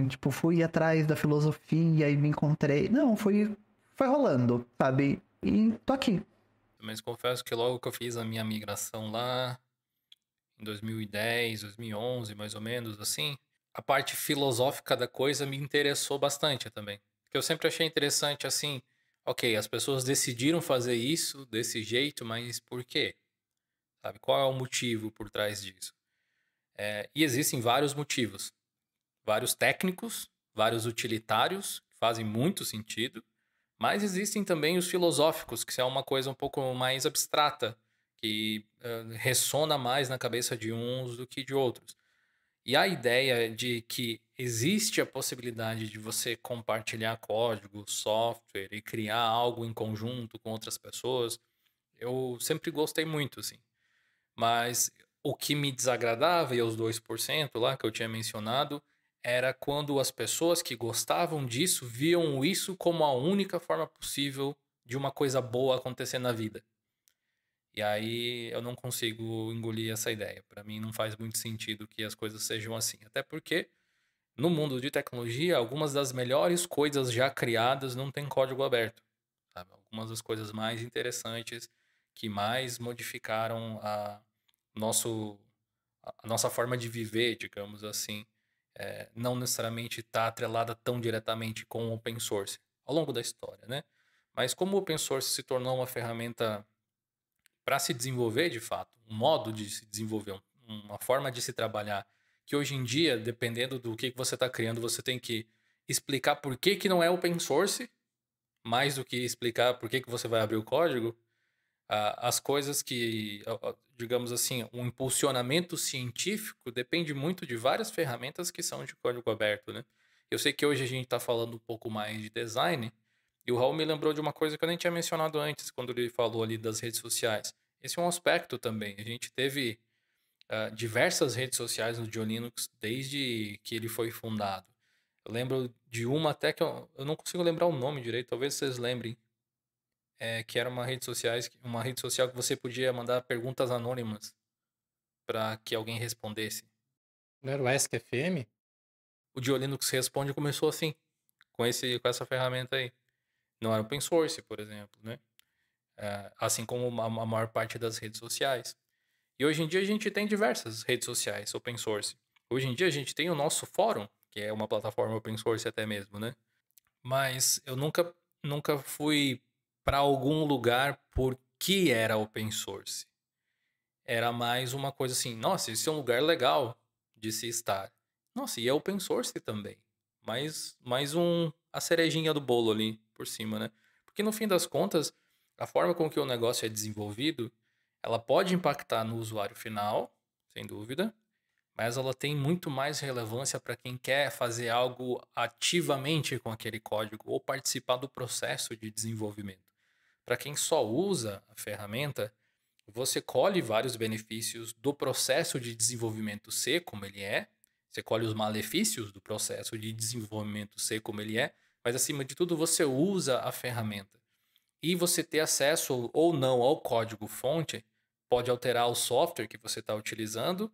tipo, fui atrás da filosofia e me encontrei. Não, foi rolando, sabe? E tô aqui. Mas confesso que logo que eu fiz a minha migração lá, em 2010, 2011, mais ou menos, assim, a parte filosófica da coisa me interessou bastante também. Porque eu sempre achei interessante, assim, ok, as pessoas decidiram fazer isso desse jeito, mas por quê? Sabe? Qual é o motivo por trás disso? E existem vários motivos. Vários técnicos, vários utilitários, que fazem muito sentido, mas existem também os filosóficos, que é uma coisa um pouco mais abstrata, que ressona mais na cabeça de uns do que de outros. E a ideia de que existe a possibilidade de você compartilhar código, software e criar algo em conjunto com outras pessoas, eu sempre gostei muito, assim. Mas o que me desagradava, e os 2% lá que eu tinha mencionado, era quando as pessoas que gostavam disso viam isso como a única forma possível de uma coisa boa acontecer na vida. E aí eu não consigo engolir essa ideia. Para mim não faz muito sentido que as coisas sejam assim. Até porque no mundo de tecnologia, algumas das melhores coisas já criadas não têm código aberto. Sabe? Algumas das coisas mais interessantes que mais modificaram a nossa forma de viver, digamos assim, não necessariamente está atrelada tão diretamente com o open source ao longo da história, né? Mas como o open source se tornou uma ferramenta para se desenvolver de fato, um modo de se desenvolver, uma forma de se trabalhar, que hoje em dia, dependendo do que você está criando, você tem que explicar por que não é open source, mais do que explicar por que você vai abrir o código, as coisas que, digamos assim, um impulsionamento científico depende muito de várias ferramentas que são de código aberto, né? Eu sei que hoje a gente está falando um pouco mais de design, e o Raul me lembrou de uma coisa que eu nem tinha mencionado antes, quando ele falou ali das redes sociais. Esse é um aspecto também. A gente teve diversas redes sociais no GeoLinux desde que ele foi fundado. Eu lembro de uma até que eu não consigo lembrar o nome direito, talvez vocês lembrem. Que era uma rede social que você podia mandar perguntas anônimas para que alguém respondesse. Não era o Ask.fm? O GeoLinux Responde começou assim, com essa ferramenta aí. Não era open source, por exemplo, né? Assim como a maior parte das redes sociais. E hoje em dia a gente tem diversas redes sociais open source. Hoje em dia a gente tem o nosso fórum, que é uma plataforma open source até mesmo, né? Mas eu nunca fui para algum lugar porque era open source. Era mais uma coisa assim, nossa, esse é um lugar legal de se estar. Nossa, e é open source também. Mais a cerejinha do bolo ali por cima, né? Porque no fim das contas, a forma com que o negócio é desenvolvido, ela pode impactar no usuário final, sem dúvida, mas ela tem muito mais relevância para quem quer fazer algo ativamente com aquele código ou participar do processo de desenvolvimento. Para quem só usa a ferramenta, você colhe vários benefícios do processo de desenvolvimento ser como ele é, você colhe os malefícios do processo de desenvolvimento ser como ele é, mas acima de tudo você usa a ferramenta. E você ter acesso ou não ao código-fonte pode alterar o software que você está utilizando,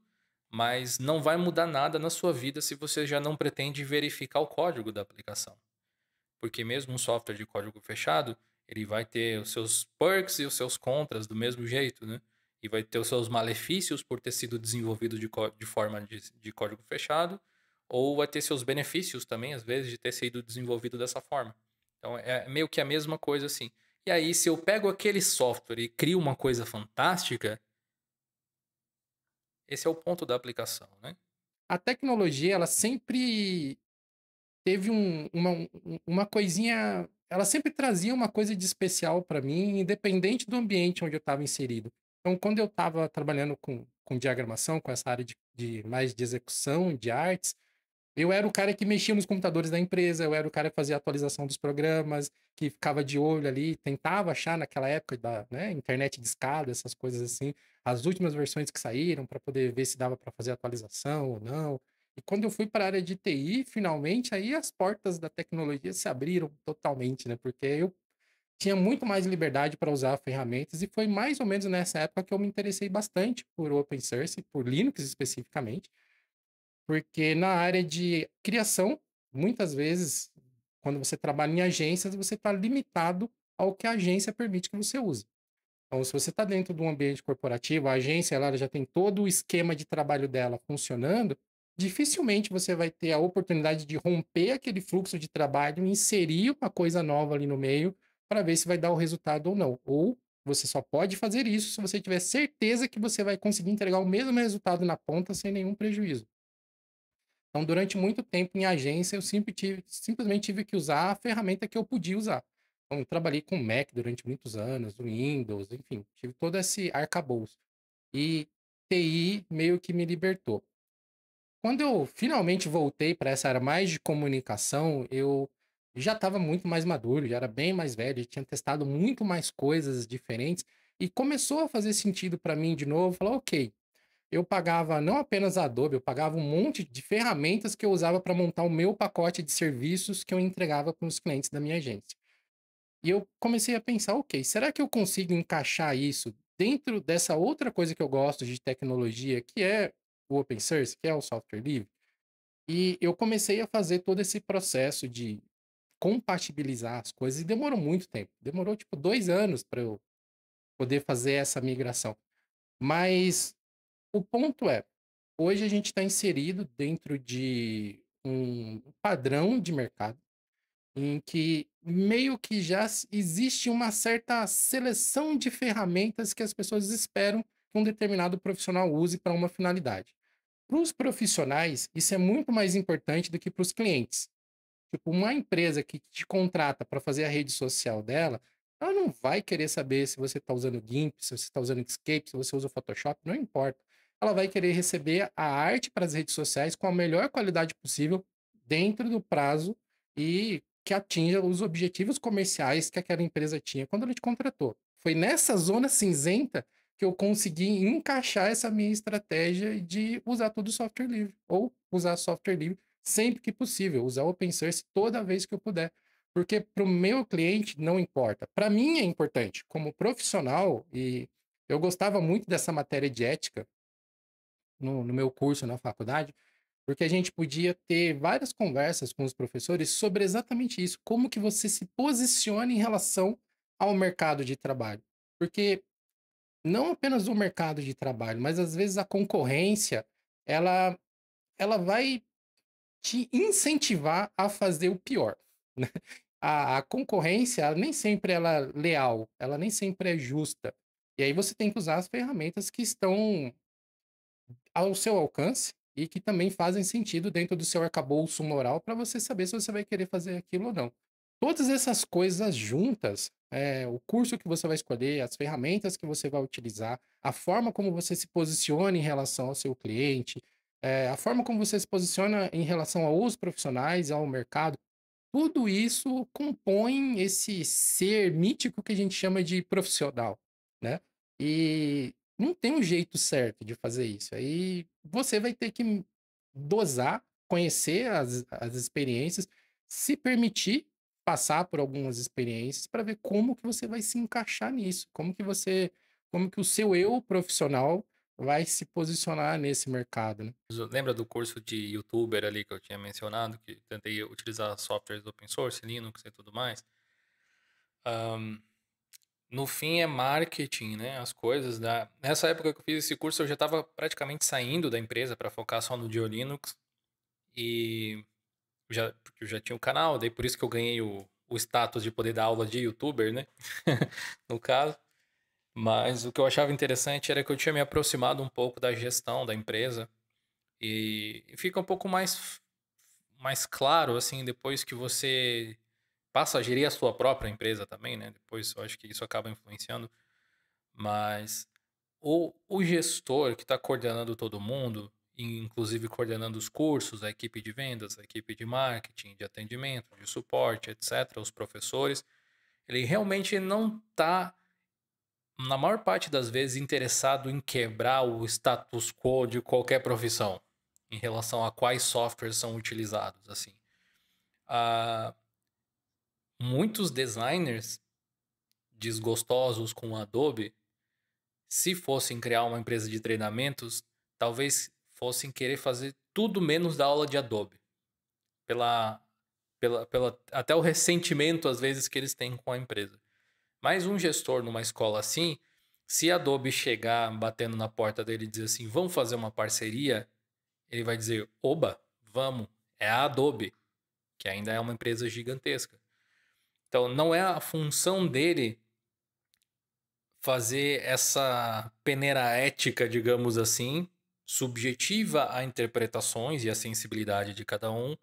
mas não vai mudar nada na sua vida se você já não pretende verificar o código da aplicação. Porque mesmo um software de código fechado, ele vai ter os seus perks e os seus contras do mesmo jeito, né? E vai ter os seus malefícios por ter sido desenvolvido de forma de código fechado, ou vai ter seus benefícios também, às vezes, de ter sido desenvolvido dessa forma. Então, é meio que a mesma coisa assim. E aí, se eu pego aquele software e crio uma coisa fantástica, esse é o ponto da aplicação, né? A tecnologia, ela sempre teve uma coisinha. Ela sempre trazia uma coisa de especial para mim, independente do ambiente onde eu estava inserido. Então, quando eu estava trabalhando com diagramação, com essa área mais de execução, de artes, eu era o cara que mexia nos computadores da empresa, eu era o cara que fazia a atualização dos programas, que ficava de olho ali, tentava achar naquela época da, né, internet de escada, essas coisas assim, as últimas versões que saíram para poder ver se dava para fazer atualização ou não. E quando eu fui para a área de TI, finalmente aí as portas da tecnologia se abriram totalmente, né? Porque eu tinha muito mais liberdade para usar ferramentas e foi mais ou menos nessa época que eu me interessei bastante por open source, por Linux especificamente. Porque na área de criação, muitas vezes, quando você trabalha em agências, você está limitado ao que a agência permite que você use. Então, se você está dentro de um ambiente corporativo, a agência ela já tem todo o esquema de trabalho dela funcionando, dificilmente você vai ter a oportunidade de romper aquele fluxo de trabalho e inserir uma coisa nova ali no meio para ver se vai dar o resultado ou não. Ou você só pode fazer isso se você tiver certeza que você vai conseguir entregar o mesmo resultado na ponta sem nenhum prejuízo. Então, durante muito tempo em agência, eu simplesmente tive que usar a ferramenta que eu podia usar. Então, eu trabalhei com Mac durante muitos anos, Windows, enfim, tive todo esse arcabouço. E TI meio que me libertou. Quando eu finalmente voltei para essa área mais de comunicação, eu já estava muito mais maduro, já era bem mais velho, já tinha testado muito mais coisas diferentes e começou a fazer sentido para mim de novo, falar, ok, eu pagava não apenas a Adobe, eu pagava um monte de ferramentas que eu usava para montar o meu pacote de serviços que eu entregava para os clientes da minha agência. E eu comecei a pensar, ok, será que eu consigo encaixar isso dentro dessa outra coisa que eu gosto de tecnologia, que é o open source, que é o software livre? E eu comecei a fazer todo esse processo de compatibilizar as coisas e demorou muito tempo. Demorou tipo 2 anos para eu poder fazer essa migração. Mas o ponto é, hoje a gente está inserido dentro de um padrão de mercado em que meio que já existe uma certa seleção de ferramentas que as pessoas esperam que um determinado profissional use para uma finalidade. Para os profissionais, isso é muito mais importante do que para os clientes. Tipo, uma empresa que te contrata para fazer a rede social dela, ela não vai querer saber se você está usando GIMP, se você está usando Inkscape, se você usa o Photoshop, não importa. Ela vai querer receber a arte para as redes sociais com a melhor qualidade possível, dentro do prazo e que atinja os objetivos comerciais que aquela empresa tinha quando ela te contratou. Foi nessa zona cinzenta que eu consegui encaixar essa minha estratégia de usar tudo software livre, ou usar software livre sempre que possível, usar open source toda vez que eu puder. Porque para o meu cliente não importa. Para mim é importante, como profissional, e eu gostava muito dessa matéria de ética no meu curso na faculdade, porque a gente podia ter várias conversas com os professores sobre exatamente isso, como que você se posiciona em relação ao mercado de trabalho. Porque não apenas o mercado de trabalho, mas às vezes a concorrência, ela, ela vai te incentivar a fazer o pior, né? A concorrência, ela nem sempre ela é leal, ela nem sempre é justa. E aí você tem que usar as ferramentas que estão ao seu alcance e que também fazem sentido dentro do seu arcabouço moral para você saber se você vai querer fazer aquilo ou não. Todas essas coisas juntas, o curso que você vai escolher, as ferramentas que você vai utilizar, a forma como você se posiciona em relação ao seu cliente, a forma como você se posiciona em relação aos profissionais, ao mercado, tudo isso compõe esse ser mítico que a gente chama de profissional, né? E não tem um jeito certo de fazer isso. Aí você vai ter que dosar, conhecer as experiências, se permitir passar por algumas experiências para ver como que você vai se encaixar nisso, como que o seu eu profissional vai se posicionar nesse mercado, né? Lembra do curso de YouTuber ali que eu tinha mencionado, que tentei utilizar softwares open source, Linux e tudo mais? Ahn, no fim é marketing, né? As coisas da... Nessa época que eu fiz esse curso, eu já estava praticamente saindo da empresa para focar só no Dio Linux e porque eu já tinha um canal, daí por isso que eu ganhei o status de poder dar aula de YouTuber, né? No caso. Mas o que eu achava interessante era que eu tinha me aproximado um pouco da gestão da empresa e fica um pouco mais claro, assim, depois que você passa a gerir a sua própria empresa também, né? Depois eu acho que isso acaba influenciando. Mas o gestor que está coordenando todo mundo, inclusive coordenando os cursos, a equipe de vendas, a equipe de marketing, de atendimento, de suporte, etc., os professores, ele realmente não está, na maior parte das vezes, interessado em quebrar o status quo de qualquer profissão em relação a quais softwares são utilizados, assim. Ah, muitos designers desgostosos com o Adobe, se fossem criar uma empresa de treinamentos, talvez fossem querer fazer tudo menos da aula de Adobe. Pela, até o ressentimento, às vezes, que eles têm com a empresa. Mas um gestor numa escola assim, se a Adobe chegar batendo na porta dele e dizer assim, vamos fazer uma parceria, ele vai dizer, oba, vamos, é a Adobe, que ainda é uma empresa gigantesca. Então, não é a função dele fazer essa peneira ética, digamos assim, subjetiva a interpretações e a sensibilidade de cada um,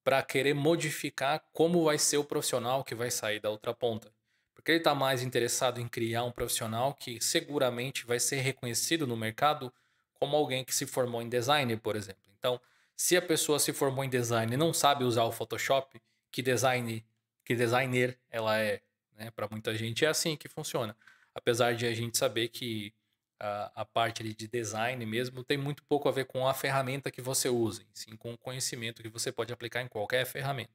para querer modificar como vai ser o profissional que vai sair da outra ponta. Porque ele está mais interessado em criar um profissional que seguramente vai ser reconhecido no mercado como alguém que se formou em design, por exemplo. Então, se a pessoa se formou em design e não sabe usar o Photoshop, que designer ela é, né? Para muita gente é assim que funciona. Apesar de a gente saber que a parte ali de design mesmo tem muito pouco a ver com a ferramenta que você usa, e sim com o conhecimento que você pode aplicar em qualquer ferramenta.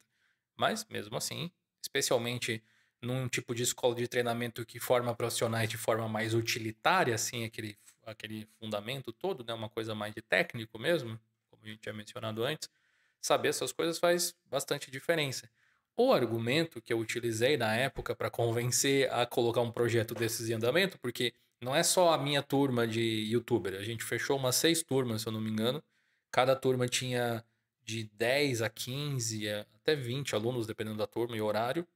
Mas, mesmo assim, especialmente num tipo de escola de treinamento que forma profissionais de forma mais utilitária, assim, aquele fundamento todo, né? Uma coisa mais de técnico mesmo, como a gente tinha mencionado antes, saber essas coisas faz bastante diferença. O argumento que eu utilizei na época para convencer a colocar um projeto desses em andamento, porque não é só a minha turma de youtuber, a gente fechou umas 6 turmas, se eu não me engano. Cada turma tinha de 10 a 15, até 20 alunos, dependendo da turma e horário.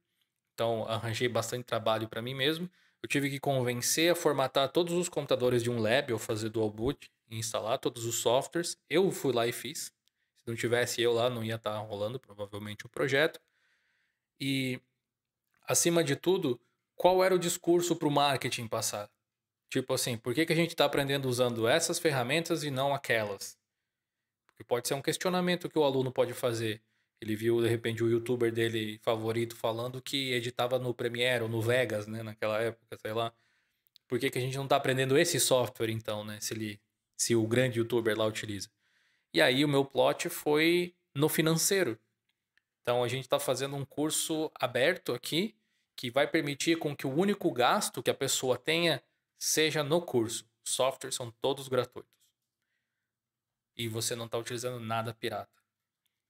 Então, arranjei bastante trabalho para mim mesmo. Eu tive que convencer a formatar todos os computadores de um lab, ou fazer dual boot, e instalar todos os softwares. Eu fui lá e fiz. Se não tivesse eu lá, não ia estar rolando provavelmente o projeto. E, acima de tudo, qual era o discurso para o marketing passar? Tipo assim, por que a gente está aprendendo usando essas ferramentas e não aquelas? Porque pode ser um questionamento que o aluno pode fazer. Ele viu, de repente, o youtuber dele favorito falando que editava no Premiere ou no Vegas, né? Naquela época, sei lá. Por que a gente não está aprendendo esse software, então, né? Se o grande youtuber lá utiliza. E aí o meu plot foi no financeiro. Então a gente está fazendo um curso aberto aqui que vai permitir com que o único gasto que a pessoa tenha seja no curso. Os softwares são todos gratuitos. E você não está utilizando nada pirata.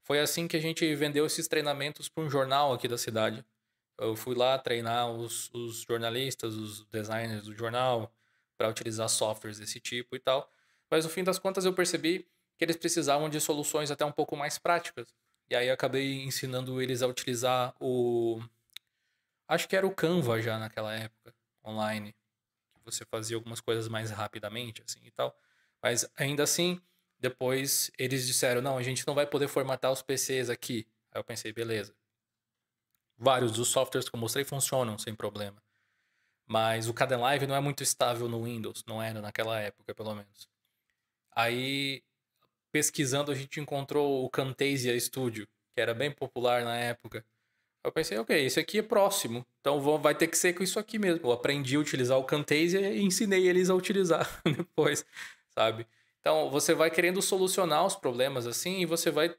Foi assim que a gente vendeu esses treinamentos para um jornal aqui da cidade. Eu fui lá treinar os jornalistas, os designers do jornal, para utilizar softwares desse tipo e tal. Mas no fim das contas eu percebi que eles precisavam de soluções até um pouco mais práticas. E aí eu acabei ensinando eles a utilizar acho que era o Canva já naquela época, online. Que você fazia algumas coisas mais rapidamente, assim e tal. Mas ainda assim, depois eles disseram, não, a gente não vai poder formatar os PCs aqui. Aí eu pensei, beleza. Vários dos softwares que eu mostrei funcionam sem problema. Mas o Kdenlive não é muito estável no Windows, não era naquela época, pelo menos. Aí pesquisando, a gente encontrou o Camtasia Studio, que era bem popular na época. Eu pensei, ok, esse aqui é próximo, então vai ter que ser com isso aqui mesmo. Eu aprendi a utilizar o Camtasia e ensinei eles a utilizar depois, sabe? Então, você vai querendo solucionar os problemas assim e você vai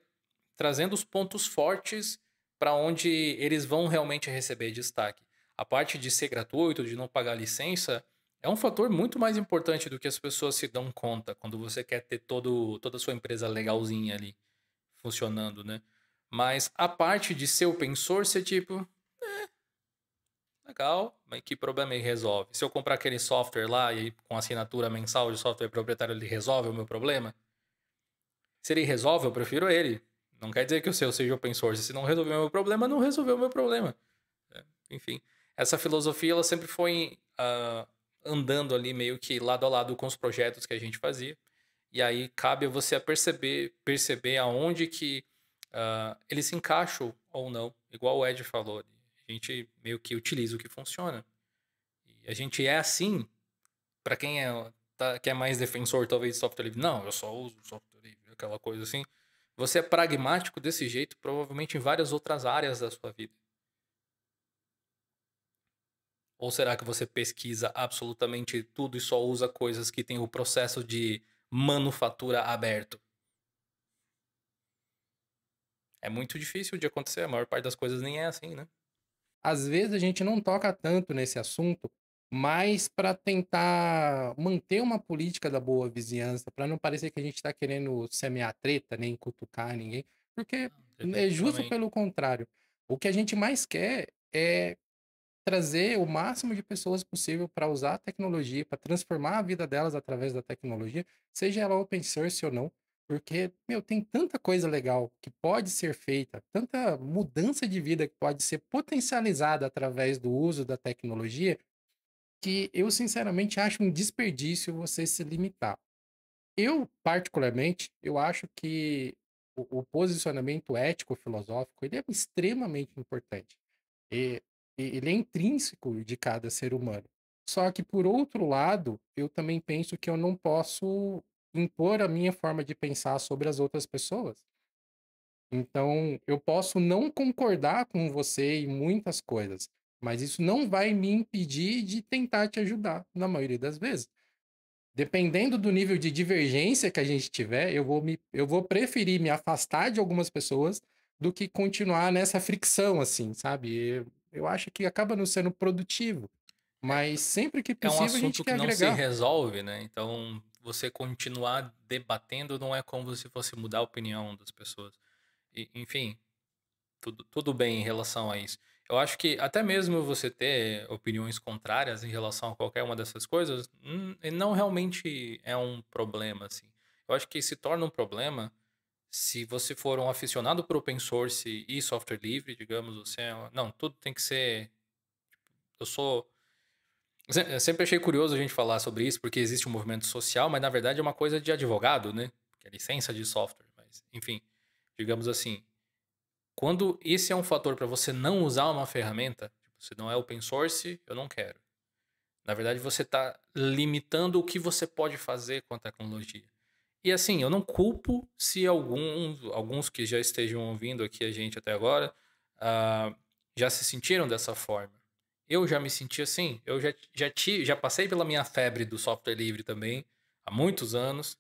trazendo os pontos fortes para onde eles vão realmente receber destaque. A parte de ser gratuito, de não pagar licença, é um fator muito mais importante do que as pessoas se dão conta quando você quer ter toda a sua empresa legalzinha ali funcionando, né? Mas a parte de ser open source é tipo, legal, mas que problema ele resolve? Se eu comprar aquele software lá e com assinatura mensal de software proprietário ele resolve o meu problema? Se ele resolve, eu prefiro ele. Não quer dizer que o seu seja open source. Se não resolver o meu problema, não resolveu o meu problema. Enfim, essa filosofia ela sempre foi andando ali meio que lado a lado com os projetos que a gente fazia. E aí cabe a você a perceber aonde que eles se encaixam ou não. Igual o Ed falou, a gente meio que utiliza o que funciona. E a gente é assim, para quem que é mais defensor talvez de software livre. Não, eu só uso software livre, aquela coisa assim. Você é pragmático desse jeito, provavelmente em várias outras áreas da sua vida. Ou será que você pesquisa absolutamente tudo e só usa coisas que têm o processo de manufatura aberto? É muito difícil de acontecer, a maior parte das coisas nem é assim, né? Às vezes a gente não toca tanto nesse assunto, mas para tentar manter uma política da boa vizinhança, para não parecer que a gente está querendo semear treta, nem cutucar ninguém, porque é justo Definitivamente. pelo contrário. O que a gente mais quer é trazer o máximo de pessoas possível para usar a tecnologia, para transformar a vida delas através da tecnologia, seja ela open source ou não. Porque, meu, tem tanta coisa legal que pode ser feita, tanta mudança de vida que pode ser potencializada através do uso da tecnologia, que eu sinceramente acho um desperdício você se limitar. Eu, particularmente, eu acho que o posicionamento ético-filosófico, ele é extremamente importante. E, ele é intrínseco de cada ser humano. Só que, por outro lado, eu também penso que eu não posso impor a minha forma de pensar sobre as outras pessoas. Então, eu posso não concordar com você em muitas coisas, mas isso não vai me impedir de tentar te ajudar, na maioria das vezes. Dependendo do nível de divergência que a gente tiver, eu vou preferir me afastar de algumas pessoas do que continuar nessa fricção, assim, sabe? Eu acho que acaba não sendo produtivo, É, mas sempre que é um possível a gente assunto que quer não se agregar. resolve, né? Então, você continuar debatendo não é como se fosse mudar a opinião das pessoas. Enfim, tudo bem em relação a isso. Eu acho que até mesmo você ter opiniões contrárias em relação a qualquer uma dessas coisas, não realmente é um problema, assim. Eu acho que se torna um problema se você for um aficionado por open source e software livre, digamos, você não, tudo tem que ser. Eu sou. Eu sempre achei curioso a gente falar sobre isso, porque existe um movimento social, mas na verdade é uma coisa de advogado, né? Que é licença de software. Mas, enfim, digamos assim. Quando esse é um fator para você não usar uma ferramenta, tipo, se não é open source, eu não quero. Na verdade, você está limitando o que você pode fazer com a tecnologia. E assim, eu não culpo se alguns que já estejam ouvindo aqui a gente até agora, já se sentiram dessa forma. Eu já me senti assim, eu já passei pela minha febre do software livre também, há muitos anos,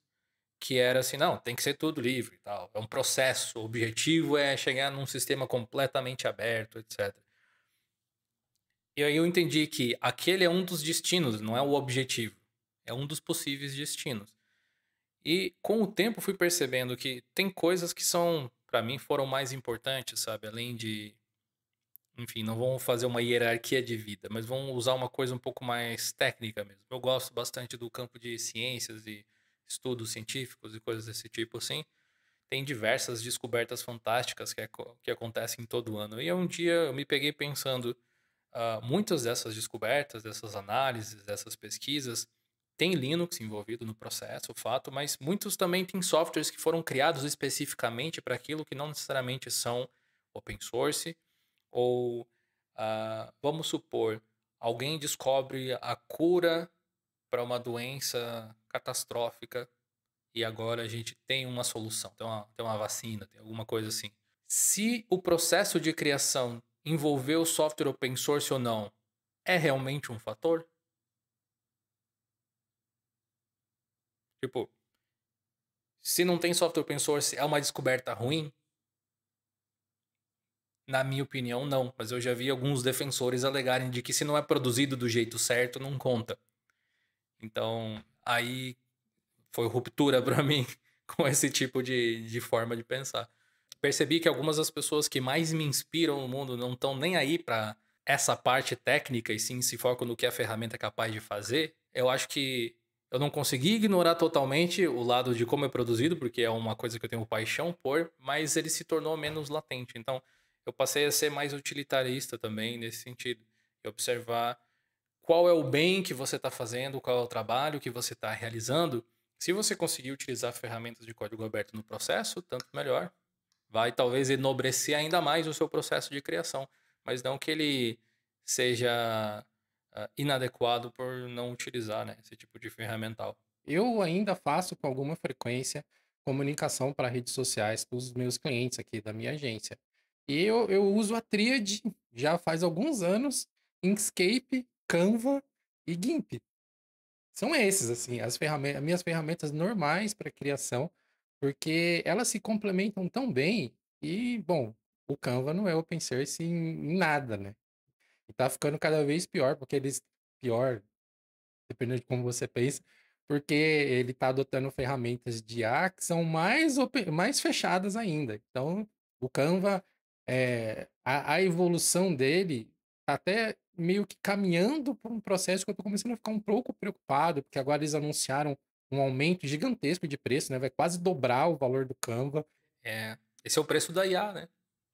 que era assim, não, tem que ser tudo livre e tal. É um processo, o objetivo é chegar num sistema completamente aberto, etc. E aí eu entendi que aquele é um dos destinos, não é o objetivo. É um dos possíveis destinos. E com o tempo fui percebendo que tem coisas que são, para mim, foram mais importantes, sabe? Além de, enfim, não vão fazer uma hierarquia de vida, mas vão usar uma coisa um pouco mais técnica mesmo. Eu gosto bastante do campo de ciências e estudos científicos e coisas desse tipo assim. Tem diversas descobertas fantásticas que acontecem todo ano. E um dia eu me peguei pensando, muitas dessas descobertas, dessas análises, dessas pesquisas, tem Linux envolvido no processo, o fato, mas muitos também têm softwares que foram criados especificamente para aquilo que não necessariamente são open source, ou vamos supor, alguém descobre a cura para uma doença catastrófica e agora a gente tem uma solução, tem uma vacina, tem alguma coisa assim. Se o processo de criação envolver o software open source ou não, é realmente um fator? Tipo, se não tem software open source, é uma descoberta ruim? Na minha opinião, não. Mas eu já vi alguns defensores alegarem de que se não é produzido do jeito certo, não conta. Então, aí foi ruptura pra mim com esse tipo de forma de pensar. Percebi que algumas das pessoas que mais me inspiram no mundo não estão nem aí pra essa parte técnica e sim se focam no que a ferramenta é capaz de fazer. Eu acho que eu não consegui ignorar totalmente o lado de como é produzido, porque é uma coisa que eu tenho paixão por, mas ele se tornou menos latente. Então, eu passei a ser mais utilitarista também nesse sentido. E observar qual é o bem que você está fazendo, qual é o trabalho que você está realizando. Se você conseguir utilizar ferramentas de código aberto no processo, tanto melhor. Vai talvez enobrecer ainda mais o seu processo de criação, mas não que ele seja inadequado por não utilizar, né, esse tipo de ferramental. Eu ainda faço com alguma frequência comunicação para redes sociais para os meus clientes aqui da minha agência. E eu uso a tríade já faz alguns anos, Inkscape, Canva e GIMP. São esses, assim, as minhas ferramentas normais para criação, porque elas se complementam tão bem e, bom, o Canva não é open source em nada, né? E tá ficando cada vez pior, porque eles... Pior, dependendo de como você pensa, porque ele está adotando ferramentas de IA que são mais fechadas ainda. Então, o Canva, a evolução dele está até meio que caminhando por um processo que eu estou começando a ficar um pouco preocupado, porque agora eles anunciaram um aumento gigantesco de preço, né? Vai quase dobrar o valor do Canva. Esse é o preço da IA, né?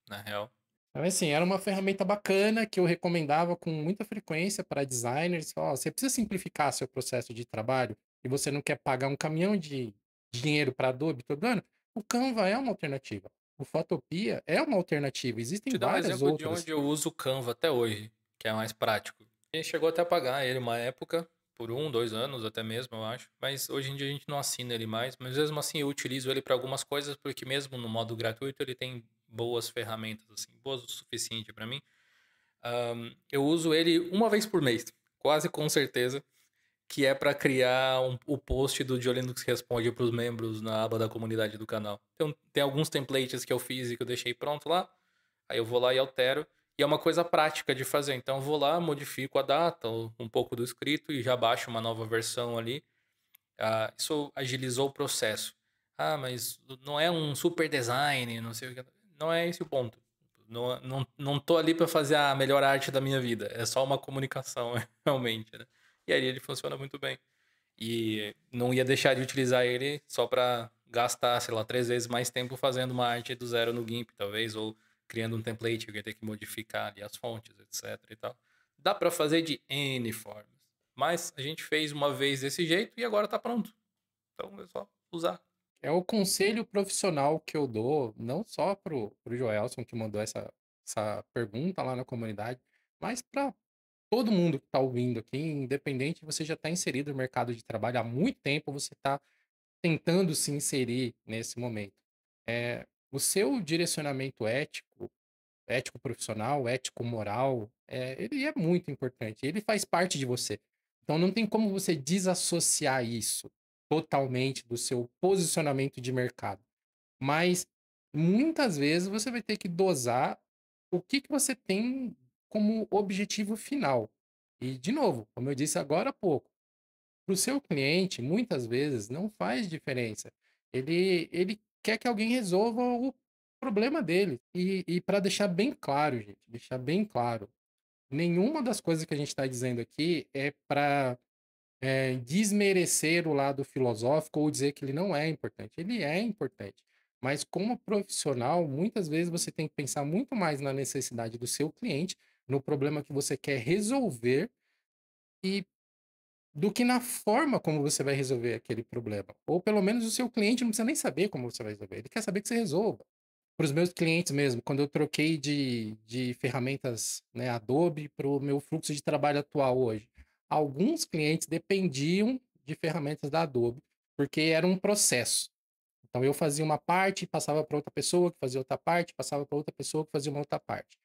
Na real. Então, assim, era uma ferramenta bacana que eu recomendava com muita frequência para designers. Ó, você precisa simplificar seu processo de trabalho e você não quer pagar um caminhão de dinheiro para Adobe todo ano. O Canva é uma alternativa. O Photopia é uma alternativa. Existem Te dar um várias exemplo de outras. onde eu uso o Canva até hoje, que é mais prático. A gente chegou até a pagar ele uma época, por 1, 2 anos até mesmo, eu acho. Mas hoje em dia a gente não assina ele mais. Mas mesmo assim eu utilizo ele para algumas coisas, porque mesmo no modo gratuito ele tem boas ferramentas, assim, boas o suficiente para mim. Eu uso ele uma vez por mês, quase com certeza, que é para criar o post do Diolinux Responde para os membros na aba da comunidade do canal. Então, tem alguns templates que eu fiz e que eu deixei pronto lá. Aí eu vou lá e altero. E é uma coisa prática de fazer. Então, eu vou lá, modifico a data, um pouco do escrito e já baixo uma nova versão ali. Isso agilizou o processo. Ah, mas não é um super design, não sei o que. Não é esse o ponto. Não tô ali para fazer a melhor arte da minha vida. É só uma comunicação, realmente, né? E aí ele funciona muito bem. E não ia deixar de utilizar ele só para gastar, sei lá, 3 vezes mais tempo fazendo uma arte do zero no GIMP, talvez, ou criando um template que eu ia ter que modificar ali as fontes, etc e tal. Dá para fazer de N formas. Mas a gente fez uma vez desse jeito e agora tá pronto. Então é só usar. É o conselho profissional que eu dou, não só pro Joelson, que mandou essa pergunta lá na comunidade, mas para todo mundo que está ouvindo aqui, independente, você já está inserido no mercado de trabalho há muito tempo, você está tentando se inserir nesse momento. O seu direcionamento ético profissional, ético moral, ele é muito importante. Ele faz parte de você. Então não tem como você desassociar isso totalmente do seu posicionamento de mercado. Mas muitas vezes você vai ter que dosar o que você tem como objetivo final. E, de novo, como eu disse agora há pouco, para o seu cliente, muitas vezes não faz diferença. Ele quer que alguém resolva o problema dele. E para deixar bem claro, gente, deixar bem claro, nenhuma das coisas que a gente está dizendo aqui é para desmerecer o lado filosófico ou dizer que ele não é importante. Ele é importante. Mas como profissional, muitas vezes você tem que pensar muito mais na necessidade do seu cliente, no problema que você quer resolver e do que na forma como você vai resolver aquele problema. Ou pelo menos o seu cliente não precisa nem saber como você vai resolver. Ele quer saber que você resolva. Para os meus clientes mesmo, quando eu troquei de ferramentas, né, Adobe para o meu fluxo de trabalho atual hoje, alguns clientes dependiam de ferramentas da Adobe, porque era um processo. Então eu fazia uma parte, passava para outra pessoa que fazia outra parte, passava para outra pessoa que fazia uma outra parte.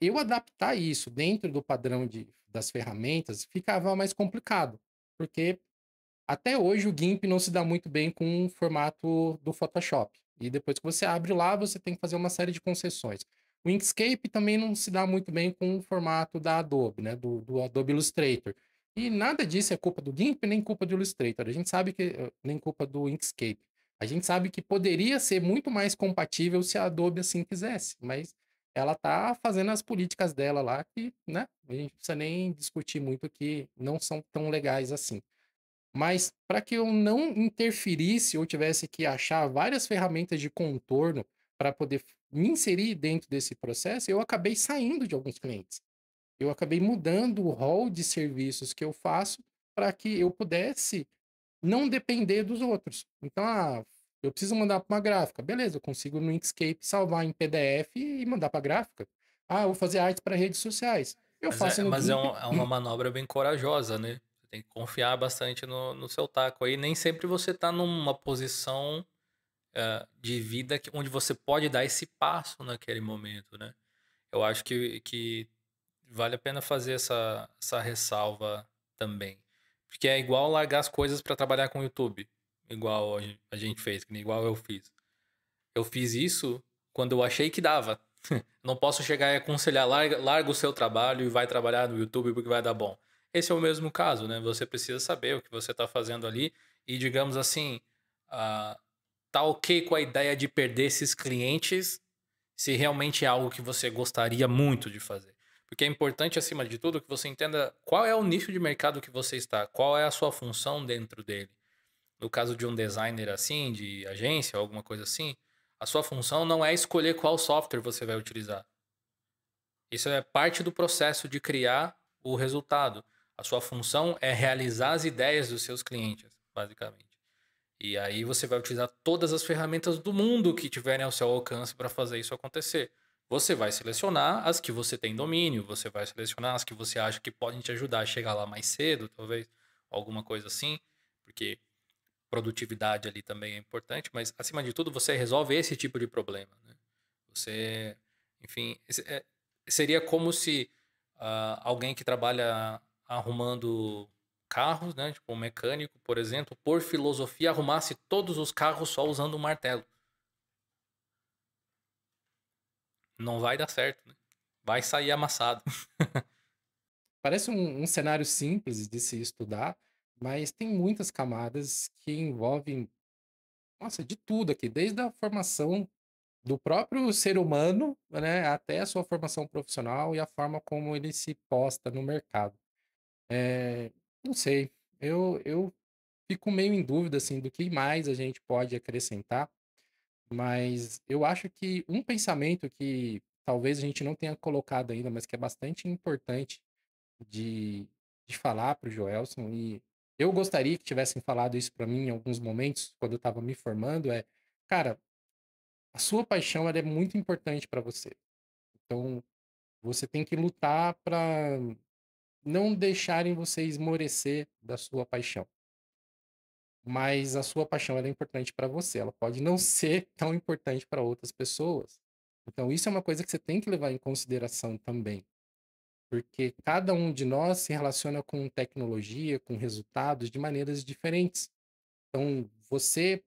Eu adaptar isso dentro do padrão das ferramentas ficava mais complicado, porque até hoje o GIMP não se dá muito bem com o formato do Photoshop. E depois que você abre lá, você tem que fazer uma série de concessões. O Inkscape também não se dá muito bem com o formato da Adobe, né? Do Adobe Illustrator. E nada disso é culpa do GIMP, nem culpa do Illustrator. A gente sabe que. Nem culpa do Inkscape. A gente sabe que poderia ser muito mais compatível se a Adobe assim quisesse, mas ela tá fazendo as políticas dela lá que, né? A gente não precisa nem discutir muito que não são tão legais assim. Mas para que eu não interferisse ou tivesse que achar várias ferramentas de contorno para poder me inserir dentro desse processo, eu acabei saindo de alguns clientes. Eu acabei mudando o rol de serviços que eu faço para que eu pudesse não depender dos outros. Então, eu preciso mandar para uma gráfica. Beleza, eu consigo no Inkscape salvar em PDF e mandar para a gráfica. Eu vou fazer arte para redes sociais. Eu Mas faço é, no mas é, GIMP. é uma manobra bem corajosa, né? Você tem que confiar bastante no seu taco aí. Nem sempre você tá numa posição de vida onde você pode dar esse passo naquele momento, né? Eu acho que vale a pena fazer essa ressalva também. Porque é igual largar as coisas para trabalhar com o YouTube. Igual a gente fez, que nem igual eu fiz. Eu fiz isso quando eu achei que dava. Não posso chegar e aconselhar, larga o seu trabalho e vai trabalhar no YouTube porque vai dar bom. Esse é o mesmo caso, né? Você precisa saber o que você está fazendo ali e, digamos assim, tá ok com a ideia de perder esses clientes se realmente é algo que você gostaria muito de fazer. Porque é importante, acima de tudo, que você entenda qual é o nicho de mercado que você está, qual é a sua função dentro dele. No caso de um designer assim, de agência, alguma coisa assim, a sua função não é escolher qual software você vai utilizar. Isso é parte do processo de criar o resultado. A sua função é realizar as ideias dos seus clientes, basicamente. E aí você vai utilizar todas as ferramentas do mundo que tiverem ao seu alcance para fazer isso acontecer. Você vai selecionar as que você tem domínio, você vai selecionar as que você acha que podem te ajudar a chegar lá mais cedo, talvez, alguma coisa assim, porque produtividade ali também é importante, mas acima de tudo você resolve esse tipo de problema, né? Você, enfim, seria como se alguém que trabalha arrumando carros, né, tipo um mecânico, por exemplo, por filosofia arrumasse todos os carros só usando um martelo. Não vai dar certo, né? Vai sair amassado. Parece um cenário simples de se estudar, mas tem muitas camadas que envolvem, nossa, de tudo aqui, desde a formação do próprio ser humano, né, até a sua formação profissional e a forma como ele se posta no mercado. Não sei, eu fico meio em dúvida, assim, do que mais a gente pode acrescentar, mas eu acho que um pensamento que talvez a gente não tenha colocado ainda, mas que é bastante importante de, de falar para o Joelson, e eu gostaria que tivessem falado isso para mim em alguns momentos, quando eu estava me formando, cara, a sua paixão ela é muito importante para você. Então, você tem que lutar para não deixarem você esmorecer da sua paixão. Mas a sua paixão ela é importante para você, ela pode não ser tão importante para outras pessoas. Então, isso é uma coisa que você tem que levar em consideração também. Porque cada um de nós se relaciona com tecnologia, com resultados de maneiras diferentes. Então, você.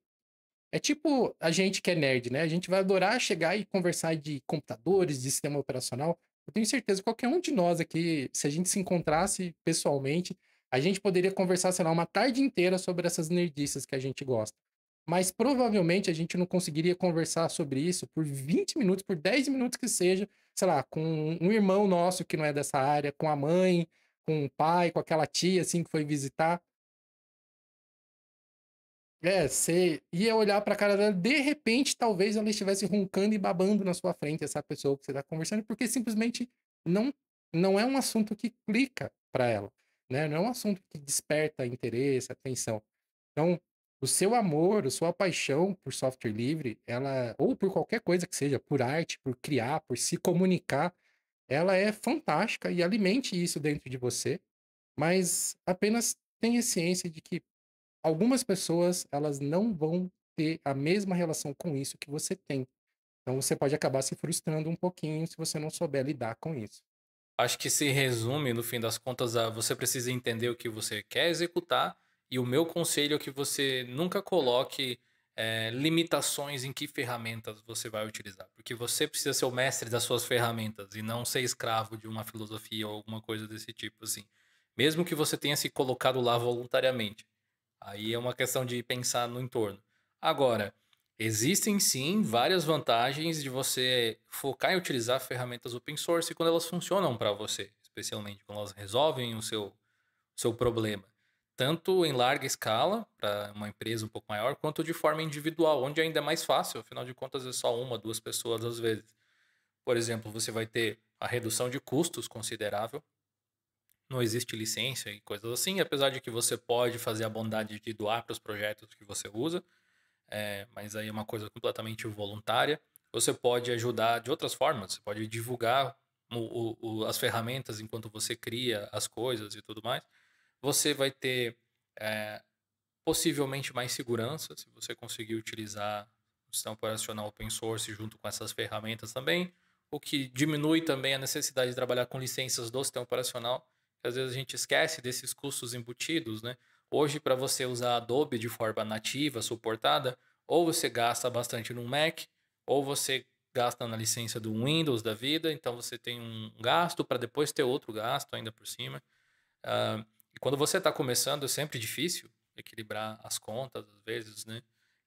É tipo a gente que é nerd, né? A gente vai adorar chegar e conversar de computadores, de sistema operacional. Eu tenho certeza que qualquer um de nós aqui, se a gente se encontrasse pessoalmente, a gente poderia conversar, sei lá, uma tarde inteira sobre essas nerdices que a gente gosta. Mas provavelmente a gente não conseguiria conversar sobre isso por 20 minutos, por 10 minutos que seja, sei lá, com um irmão nosso que não é dessa área, com a mãe, com o pai, com aquela tia assim que foi visitar. Você ia olhar pra cara dela, de repente, talvez ela estivesse roncando e babando na sua frente, essa pessoa que você tá conversando, porque simplesmente não, não é um assunto que clica pra ela, né? Não é um assunto que desperta interesse, atenção. Então, o seu amor, a sua paixão por software livre, ela, ou por qualquer coisa que seja, por arte, por criar, por se comunicar, ela é fantástica e alimente isso dentro de você, mas apenas tenha ciência de que algumas pessoas, elas não vão ter a mesma relação com isso que você tem. Então você pode acabar se frustrando um pouquinho se você não souber lidar com isso. Acho que se resume, no fim das contas, a você precisa entender o que você quer executar, e o meu conselho é que você nunca coloque limitações em que ferramentas você vai utilizar, porque você precisa ser o mestre das suas ferramentas e não ser escravo de uma filosofia ou alguma coisa desse tipo, assim. Mesmo que você tenha se colocado lá voluntariamente. Aí é uma questão de pensar no entorno. Agora, existem sim várias vantagens de você focar em utilizar ferramentas open source quando elas funcionam para você, especialmente quando elas resolvem o seu problema. Tanto em larga escala, para uma empresa um pouco maior, quanto de forma individual, onde ainda é mais fácil, afinal de contas é só uma, duas pessoas às vezes. Por exemplo, você vai ter a redução de custos considerável, não existe licença e coisas assim, apesar de que você pode fazer a bondade de doar para os projetos que você usa, mas aí é uma coisa completamente voluntária. Você pode ajudar de outras formas, você pode divulgar as ferramentas enquanto você cria as coisas e tudo mais. Você vai ter é, possivelmente mais segurança se você conseguir utilizar o sistema operacional open source junto com essas ferramentas também, o que diminui também a necessidade de trabalhar com licenças do sistema operacional. Às vezes a gente esquece desses custos embutidos, né? Hoje, para você usar Adobe de forma nativa, suportada, ou você gasta bastante no Mac, ou você gasta na licença do Windows da vida, então você tem um gasto para depois ter outro gasto ainda por cima. E quando você está começando, é sempre difícil equilibrar as contas, às vezes, né?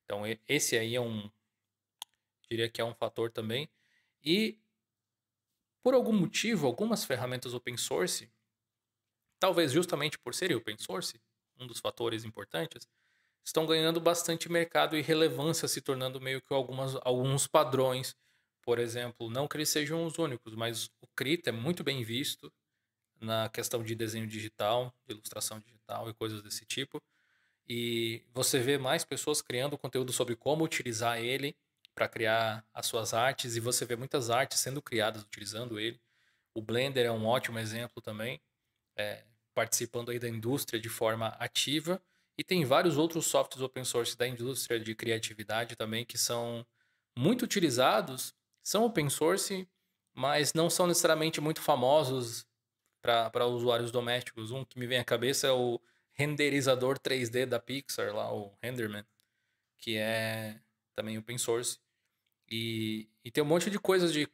Então, esse aí diria que é um fator também. E, por algum motivo, algumas ferramentas open source, talvez justamente por serem open source, um dos fatores importantes, estão ganhando bastante mercado e relevância, se tornando meio que alguns padrões. Por exemplo, não que eles sejam os únicos, mas o Krita é muito bem visto na questão de desenho digital, de ilustração digital e coisas desse tipo. E você vê mais pessoas criando conteúdo sobre como utilizar ele para criar as suas artes, e você vê muitas artes sendo criadas utilizando ele. O Blender é um ótimo exemplo também, é, participando aí da indústria de forma ativa. E tem vários outros softwares open source da indústria de criatividade também que são muito utilizados, são open source, mas não são necessariamente muito famosos para usuários domésticos. Um que me vem à cabeça é o renderizador 3D da Pixar, lá, o Renderman, que é também open source. E tem um monte de coisas de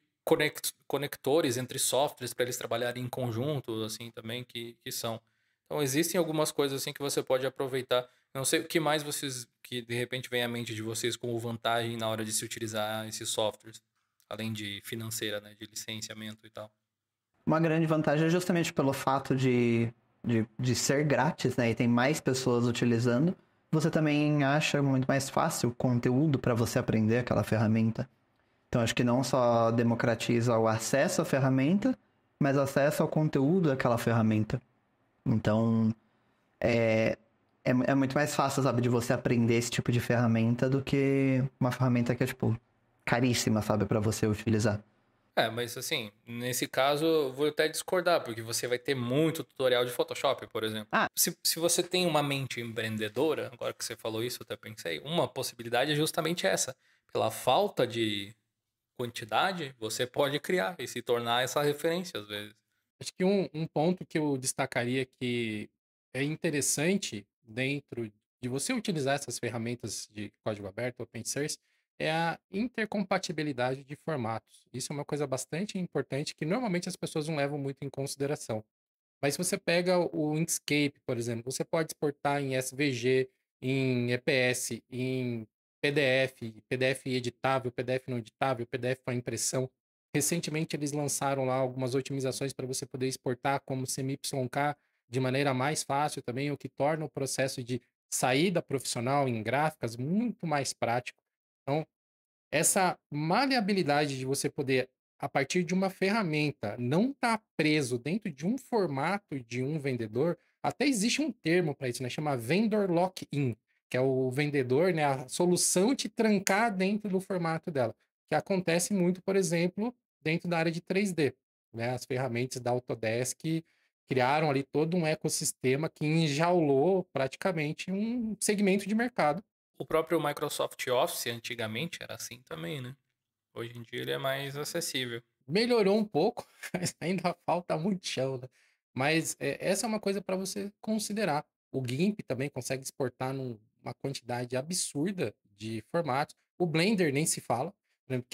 conectores entre softwares para eles trabalharem em conjunto, assim, também, que são. Então, existem algumas coisas assim que você pode aproveitar. Eu não sei o que mais vocês, que de repente vem à mente de vocês como vantagem na hora de se utilizar esses softwares, além de financeira, né, de licenciamento e tal. Uma grande vantagem é justamente pelo fato de ser grátis, né? E tem mais pessoas utilizando. Você também acha muito mais fácil conteúdo para você aprender aquela ferramenta. Então, acho que não só democratiza o acesso à ferramenta, mas acesso ao conteúdo daquela ferramenta. Então, é muito mais fácil, sabe, de você aprender esse tipo de ferramenta do que uma ferramenta que é, tipo, caríssima, sabe, para você utilizar. Mas assim, nesse caso eu vou até discordar, porque você vai ter muito tutorial de Photoshop, por exemplo. Ah, Se você tem uma mente empreendedora, agora que você falou isso, eu até pensei, uma possibilidade é justamente essa. Pela falta de quantidade, você pode criar e se tornar essa referência às vezes. Acho que um ponto que eu destacaria que é interessante dentro de você utilizar essas ferramentas de código aberto, open source, é a intercompatibilidade de formatos. Isso é uma coisa bastante importante que normalmente as pessoas não levam muito em consideração. Mas se você pega o Inkscape, por exemplo, você pode exportar em SVG, em EPS, em PDF, PDF editável, PDF não editável, PDF para impressão. Recentemente eles lançaram lá algumas otimizações para você poder exportar como CMYK de maneira mais fácil também, o que torna o processo de saída profissional em gráficas muito mais prático. Então, essa maleabilidade de você poder, a partir de uma ferramenta, não estar preso dentro de um formato de um vendedor, até existe um termo para isso, né? Chama vendor lock-in, que é o vendedor, né? A solução te trancar dentro do formato dela, que acontece muito, por exemplo, dentro da área de 3D, né? As ferramentas da Autodesk criaram ali todo um ecossistema que enjaulou praticamente um segmento de mercado. O próprio Microsoft Office antigamente era assim também, né? Hoje em dia ele é mais acessível. Melhorou um pouco, mas ainda falta muito chão, né? Mas essa é uma coisa para você considerar. O GIMP também consegue exportar numa quantidade absurda de formatos. O Blender nem se fala. Por exemplo,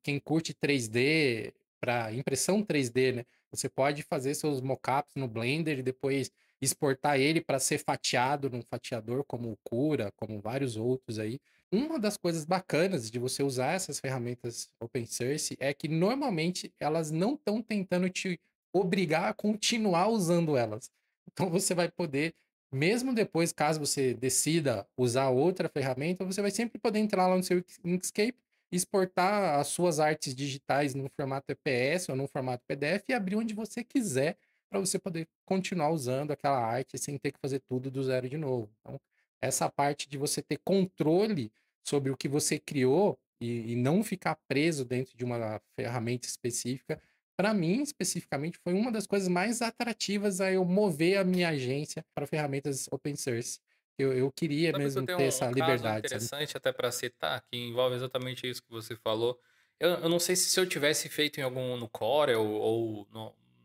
quem curte 3D para impressão 3D, né? Você pode fazer seus mockups no Blender e depois exportar ele para ser fatiado num fatiador como o Cura, como vários outros aí. Uma das coisas bacanas de você usar essas ferramentas open source é que normalmente elas não estão tentando te obrigar a continuar usando elas. Então você vai poder, mesmo depois, caso você decida usar outra ferramenta, você vai sempre poder entrar lá no seu Inkscape, exportar as suas artes digitais no formato EPS ou no formato PDF e abrir onde você quiser para você poder continuar usando aquela arte sem ter que fazer tudo do zero de novo. Então, essa parte de você ter controle sobre o que você criou e não ficar preso dentro de uma ferramenta específica, para mim, especificamente, foi uma das coisas mais atrativas a eu mover a minha agência para ferramentas open source. Eu queria Sabe que eu mesmo tenho ter um essa caso liberdade, sabe? interessante até para citar, que envolve exatamente isso que você falou. Eu não sei se eu tivesse feito em algum no Corel ou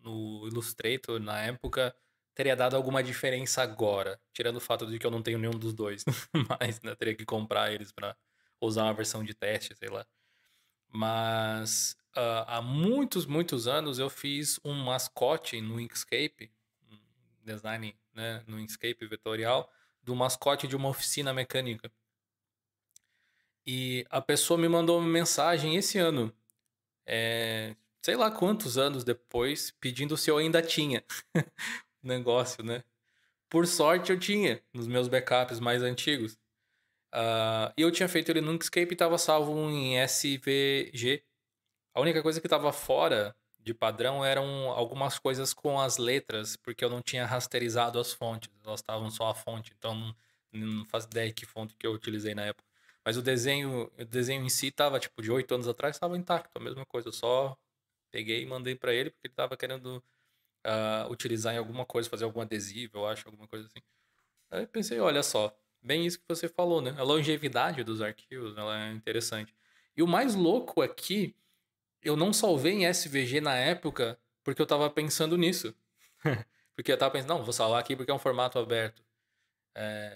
no Illustrator na época, teria dado alguma diferença agora, tirando o fato de que eu não tenho nenhum dos dois, mas né, teria que comprar eles para usar uma versão de teste, sei lá. Mas há muitos anos eu fiz um mascote no Inkscape, um design, né, no Inkscape vetorial, do mascote de uma oficina mecânica. E a pessoa me mandou uma mensagem esse ano, sei lá quantos anos depois, pedindo se eu ainda tinha o negócio, né? Por sorte eu tinha, nos meus backups mais antigos. E eu tinha feito ele no Inkscape e estava salvo em SVG. A única coisa que estava fora de padrão eram algumas coisas com as letras, porque eu não tinha rasterizado as fontes, elas estavam só a fonte, então não faço ideia que fonte que eu utilizei na época. Mas o desenho em si estava, tipo, de 8 anos atrás, estava intacto, a mesma coisa. Eu só peguei e mandei para ele, porque ele estava querendo utilizar em alguma coisa, fazer algum adesivo, eu acho, alguma coisa assim. Aí eu pensei, olha só, bem isso que você falou, né? A longevidade dos arquivos, ela é interessante. E o mais louco aqui eu não salvei em SVG na época porque eu tava pensando nisso. Porque eu tava pensando, não, vou salvar aqui porque é um formato aberto.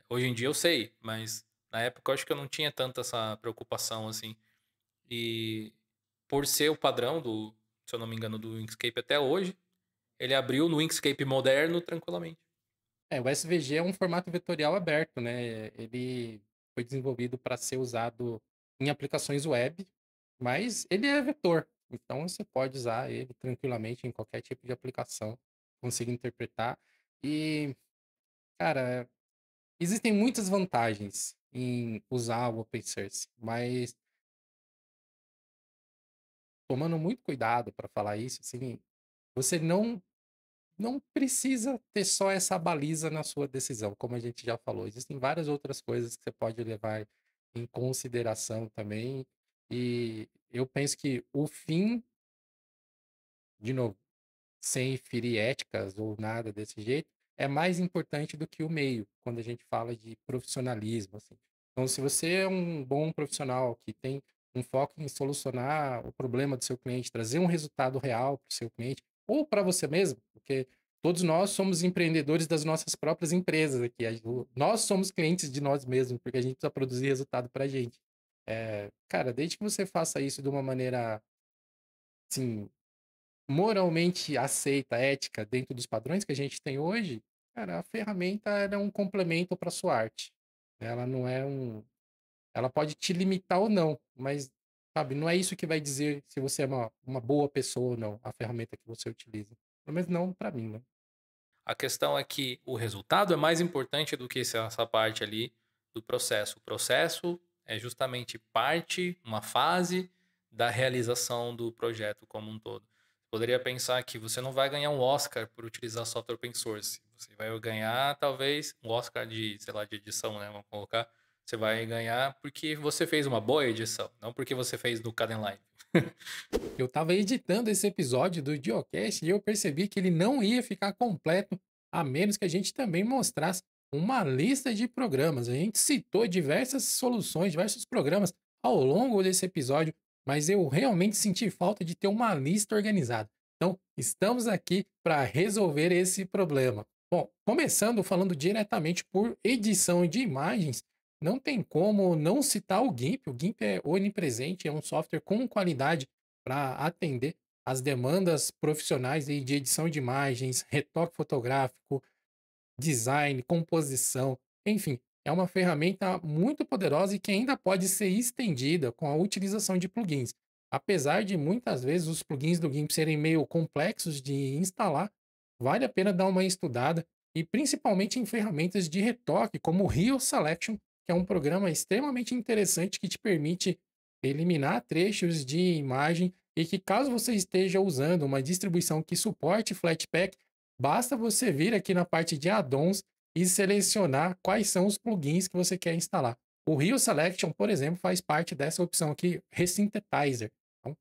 Hoje em dia eu sei, mas na época eu acho que eu não tinha tanta essa preocupação assim. E por ser o padrão do, se eu não me engano, do Inkscape até hoje, ele abriu no Inkscape moderno tranquilamente. O SVG é um formato vetorial aberto, né? Ele foi desenvolvido para ser usado em aplicações web, mas ele é vetor. Então você pode usar ele tranquilamente em qualquer tipo de aplicação, consiga interpretar. E, cara, existem muitas vantagens em usar o open source, mas tomando muito cuidado para falar isso, assim, você não precisa ter só essa baliza na sua decisão, como a gente já falou. Existem várias outras coisas que você pode levar em consideração também. E eu penso que o fim, de novo, sem ferir éticas ou nada desse jeito, é mais importante do que o meio, quando a gente fala de profissionalismo, assim. Então, se você é um bom profissional que tem um foco em solucionar o problema do seu cliente, trazer um resultado real para o seu cliente, ou para você mesmo, porque todos nós somos empreendedores das nossas próprias empresas aqui. Nós somos clientes de nós mesmos, porque a gente precisa produzir resultado para a gente. Cara, desde que você faça isso de uma maneira, assim, moralmente aceita, ética, dentro dos padrões que a gente tem hoje, cara, a ferramenta ela é um complemento para sua arte. Ela não é um. Ela pode te limitar ou não, mas, sabe, não é isso que vai dizer se você é uma boa pessoa ou não, a ferramenta que você utiliza. Pelo menos não para mim, né? A questão é que o resultado é mais importante do que essa parte ali do processo. O processo é justamente parte, uma fase da realização do projeto como um todo. Poderia pensar que você não vai ganhar um Oscar por utilizar software open source. Você vai ganhar, talvez, um Oscar de, sei lá, de edição, né? Vamos colocar. Você vai ganhar porque você fez uma boa edição, não porque você fez no Kdenlive. Eu estava editando esse episódio do Geocast e eu percebi que ele não ia ficar completo a menos que a gente também mostrasse uma lista de programas. A gente citou diversas soluções, diversos programas ao longo desse episódio, mas eu realmente senti falta de ter uma lista organizada. Então, estamos aqui para resolver esse problema. Bom, começando falando diretamente por edição de imagens, não tem como não citar o GIMP. O GIMP é onipresente, é um software com qualidade para atender as demandas profissionais aí de edição de imagens, retoque fotográfico, design, composição, enfim, é uma ferramenta muito poderosa e que ainda pode ser estendida com a utilização de plugins. Apesar de muitas vezes os plugins do GIMP serem meio complexos de instalar, vale a pena dar uma estudada e principalmente em ferramentas de retoque como o Rio Selection, que é um programa extremamente interessante que te permite eliminar trechos de imagem e que caso você esteja usando uma distribuição que suporte Flatpak, basta você vir aqui na parte de add-ons e selecionar quais são os plugins que você quer instalar. O Rio Selection, por exemplo, faz parte dessa opção aqui, Resynthetizer. Então,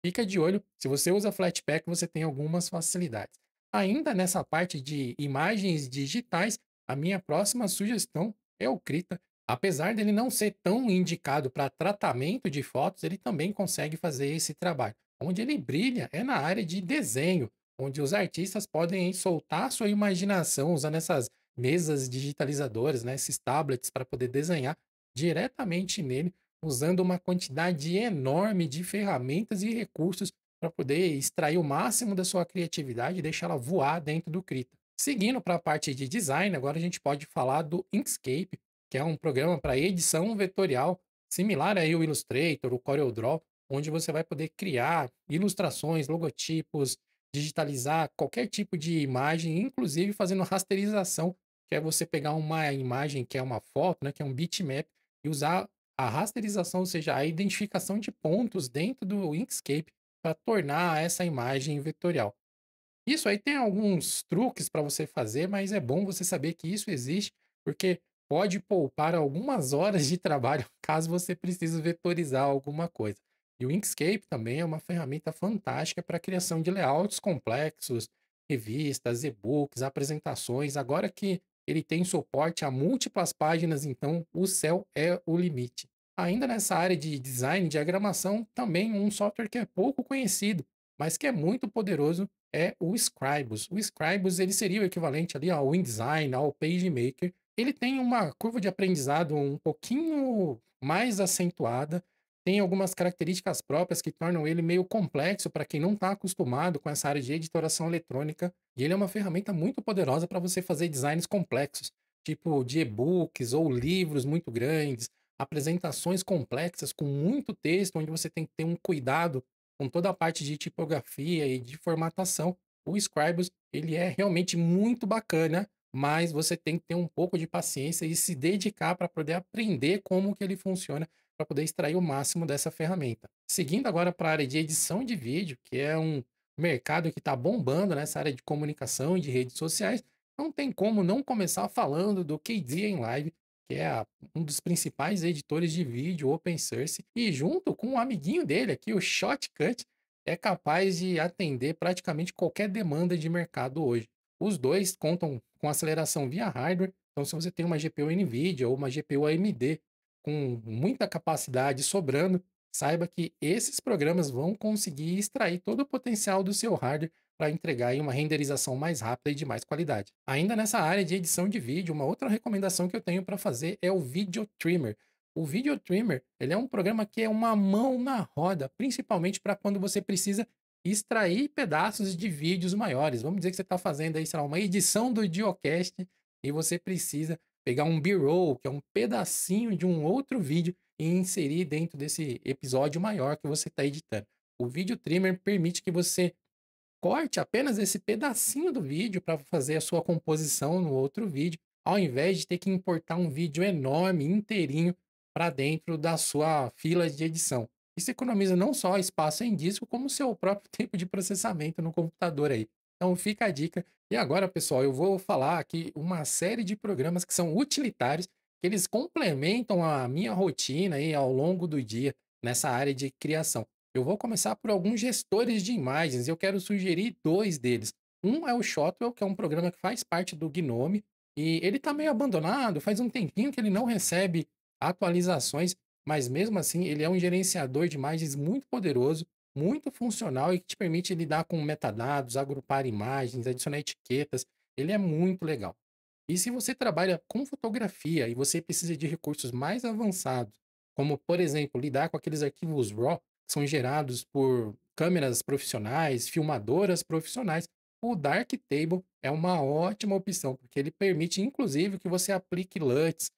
fica de olho, se você usa Flatpak, você tem algumas facilidades. Ainda nessa parte de imagens digitais, a minha próxima sugestão é o Krita. Apesar dele não ser tão indicado para tratamento de fotos, ele também consegue fazer esse trabalho. Onde ele brilha é na área de desenho, onde os artistas podem soltar sua imaginação usando essas mesas digitalizadoras, né, esses tablets para poder desenhar diretamente nele, usando uma quantidade enorme de ferramentas e recursos para poder extrair o máximo da sua criatividade e deixá-la voar dentro do Krita. Seguindo para a parte de design, agora a gente pode falar do Inkscape, que é um programa para edição vetorial, similar aí ao Illustrator, o CorelDRAW, onde você vai poder criar ilustrações, logotipos, digitalizar qualquer tipo de imagem, inclusive fazendo rasterização, que é você pegar uma imagem que é uma foto, né, que é um bitmap, e usar a rasterização, ou seja, a identificação de pontos dentro do Inkscape para tornar essa imagem vetorial. Isso aí tem alguns truques para você fazer, mas é bom você saber que isso existe, porque pode poupar algumas horas de trabalho caso você precise vetorizar alguma coisa. E o Inkscape também é uma ferramenta fantástica para a criação de layouts complexos, revistas, e-books, apresentações. Agora que ele tem suporte a múltiplas páginas, então o céu é o limite. Ainda nessa área de design e diagramação, também um software que é pouco conhecido, mas que é muito poderoso é o Scribus. O Scribus ele seria o equivalente ali ao InDesign, ao PageMaker. Ele tem uma curva de aprendizado um pouquinho mais acentuada, tem algumas características próprias que tornam ele meio complexo para quem não está acostumado com essa área de editoração eletrônica, e ele é uma ferramenta muito poderosa para você fazer designs complexos, tipo de e-books ou livros muito grandes, apresentações complexas com muito texto, onde você tem que ter um cuidado com toda a parte de tipografia e de formatação. O Scribus, ele é realmente muito bacana, mas você tem que ter um pouco de paciência e se dedicar para poder aprender como que ele funciona, para poder extrair o máximo dessa ferramenta. Seguindo agora para a área de edição de vídeo, que é um mercado que está bombando nessa área de comunicação e de redes sociais, não tem como não começar falando do KD em Live, que é um dos principais editores de vídeo open source, e junto com um amiguinho dele aqui, o Shotcut, é capaz de atender praticamente qualquer demanda de mercado hoje. Os dois contam com aceleração via hardware, então se você tem uma GPU NVIDIA ou uma GPU AMD com muita capacidade sobrando, saiba que esses programas vão conseguir extrair todo o potencial do seu hardware para entregar aí uma renderização mais rápida e de mais qualidade. Ainda nessa área de edição de vídeo, uma outra recomendação que eu tenho para fazer é o Video Trimmer. O Video Trimmer, ele é um programa que é uma mão na roda, principalmente para quando você precisa extrair pedaços de vídeos maiores. Vamos dizer que você está fazendo aí, sei lá, uma edição do Geocast e você precisa pegar um B-roll, que é um pedacinho de um outro vídeo, e inserir dentro desse episódio maior que você está editando. O Video Trimmer permite que você corte apenas esse pedacinho do vídeo para fazer a sua composição no outro vídeo, ao invés de ter que importar um vídeo enorme, inteirinho, para dentro da sua fila de edição. Isso economiza não só espaço em disco, como o seu próprio tempo de processamento no computador aí. Então fica a dica. E agora, pessoal, eu vou falar aqui uma série de programas que são utilitários, que eles complementam a minha rotina aí ao longo do dia nessa área de criação. Eu vou começar por alguns gestores de imagens, eu quero sugerir 2 deles. Um é o Shotwell, que é um programa que faz parte do Gnome, e ele tá meio abandonado, faz um tempinho que ele não recebe atualizações, mas mesmo assim ele é um gerenciador de imagens muito poderoso, muito funcional e que te permite lidar com metadados, agrupar imagens, adicionar etiquetas. Ele é muito legal. E se você trabalha com fotografia e você precisa de recursos mais avançados, como, por exemplo, lidar com aqueles arquivos RAW que são gerados por câmeras profissionais, filmadoras profissionais, o Darktable é uma ótima opção, porque ele permite, inclusive, que você aplique LUTs,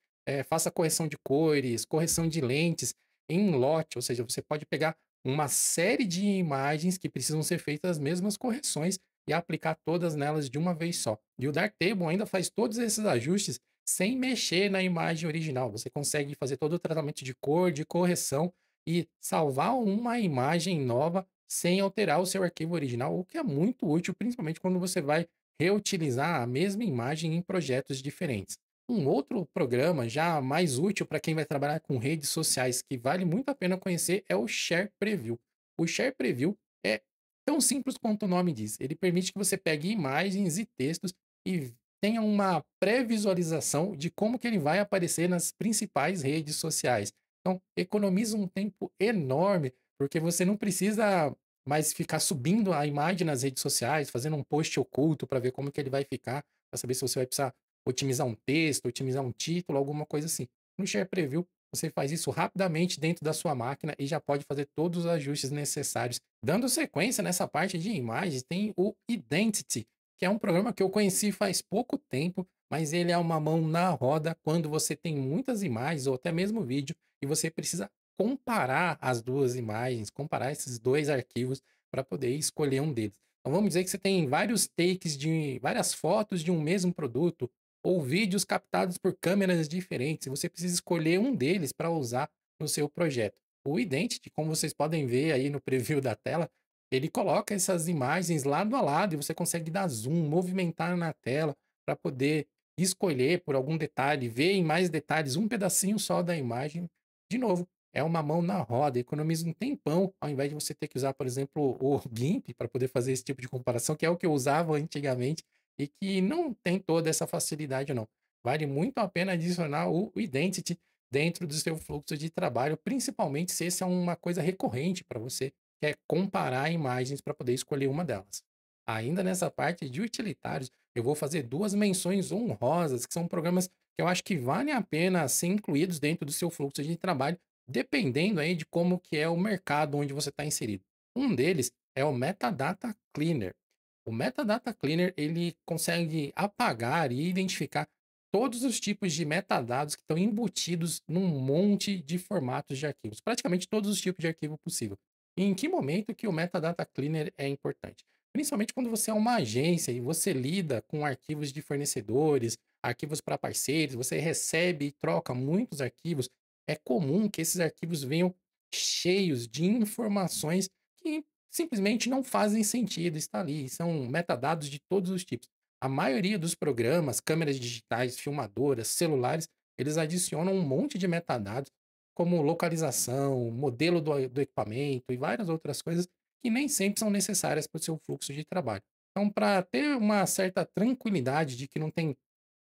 faça correção de cores, correção de lentes em lote, ou seja, você pode pegar uma série de imagens que precisam ser feitas as mesmas correções e aplicar todas nelas de uma vez só. E o Darktable ainda faz todos esses ajustes sem mexer na imagem original. Você consegue fazer todo o tratamento de cor, de correção e salvar uma imagem nova sem alterar o seu arquivo original, o que é muito útil, principalmente quando você vai reutilizar a mesma imagem em projetos diferentes. Um outro programa já mais útil para quem vai trabalhar com redes sociais que vale muito a pena conhecer é o Share Preview. O Share Preview é tão simples quanto o nome diz. Ele permite que você pegue imagens e textos e tenha uma pré-visualização de como que ele vai aparecer nas principais redes sociais. Então, economiza um tempo enorme, porque você não precisa mais ficar subindo a imagem nas redes sociais, fazendo um post oculto para ver como que ele vai ficar, para saber se você vai precisar otimizar um texto, otimizar um título, alguma coisa assim. No Share Preview, você faz isso rapidamente dentro da sua máquina e já pode fazer todos os ajustes necessários. Dando sequência nessa parte de imagens, tem o Identity, que é um programa que eu conheci faz pouco tempo, mas ele é uma mão na roda quando você tem muitas imagens ou até mesmo vídeo e você precisa comparar as duas imagens, comparar esses dois arquivos para poder escolher um deles. Então vamos dizer que você tem vários takes de várias fotos de um mesmo produto ou vídeos captados por câmeras diferentes, e você precisa escolher um deles para usar no seu projeto. O Identity, como vocês podem ver aí no preview da tela, ele coloca essas imagens lado a lado e você consegue dar zoom, movimentar na tela para poder escolher por algum detalhe, ver em mais detalhes um pedacinho só da imagem. De novo, é uma mão na roda, economiza um tempão, ao invés de você ter que usar, por exemplo, o GIMP para poder fazer esse tipo de comparação, que é o que eu usava antigamente e que não tem toda essa facilidade, não. Vale muito a pena adicionar o Identity dentro do seu fluxo de trabalho, principalmente se esse é uma coisa recorrente para você, que é comparar imagens para poder escolher uma delas. Ainda nessa parte de utilitários, eu vou fazer duas menções honrosas, que são programas que eu acho que valem a pena ser incluídos dentro do seu fluxo de trabalho, dependendo aí de como que é o mercado onde você está inserido. Um deles é o Metadata Cleaner. O Metadata Cleaner, ele consegue apagar e identificar todos os tipos de metadados que estão embutidos num monte de formatos de arquivos, praticamente todos os tipos de arquivo possível. E em que momento que o Metadata Cleaner é importante? Principalmente quando você é uma agência e você lida com arquivos de fornecedores, arquivos para parceiros, você recebe e troca muitos arquivos, é comum que esses arquivos venham cheios de informações que simplesmente não fazem sentido estar ali. São metadados de todos os tipos. A maioria dos programas, câmeras digitais, filmadoras, celulares, eles adicionam um monte de metadados, como localização, modelo do equipamento e várias outras coisas que nem sempre são necessárias para o seu fluxo de trabalho. Então, para ter uma certa tranquilidade de que não tem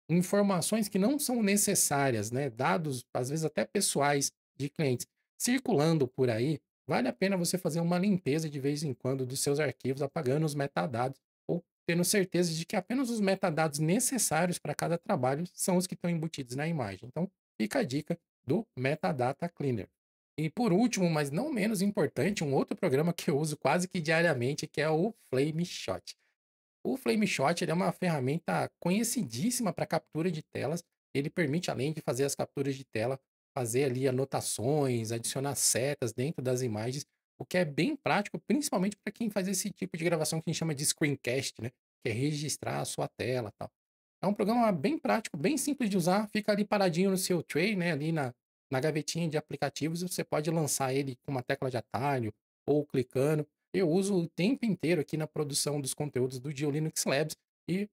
informações que não são necessárias, né, dados às vezes até pessoais de clientes circulando por aí, vale a pena você fazer uma limpeza de vez em quando dos seus arquivos, apagando os metadados ou tendo certeza de que apenas os metadados necessários para cada trabalho são os que estão embutidos na imagem. Então, fica a dica do Metadata Cleaner. E por último, mas não menos importante, um outro programa que eu uso quase que diariamente, que é o Flameshot. O Flameshot ele é uma ferramenta conhecidíssima para captura de telas. Ele permite, além de fazer as capturas de tela, fazer ali anotações, adicionar setas dentro das imagens, o que é bem prático, principalmente para quem faz esse tipo de gravação que a gente chama de screencast, né? Que é registrar a sua tela e tal. É um programa bem prático, bem simples de usar, fica ali paradinho no seu tray, né? Ali na gavetinha de aplicativos, você pode lançar ele com uma tecla de atalho ou clicando. Eu uso o tempo inteiro aqui na produção dos conteúdos do Dio Linux Labs e,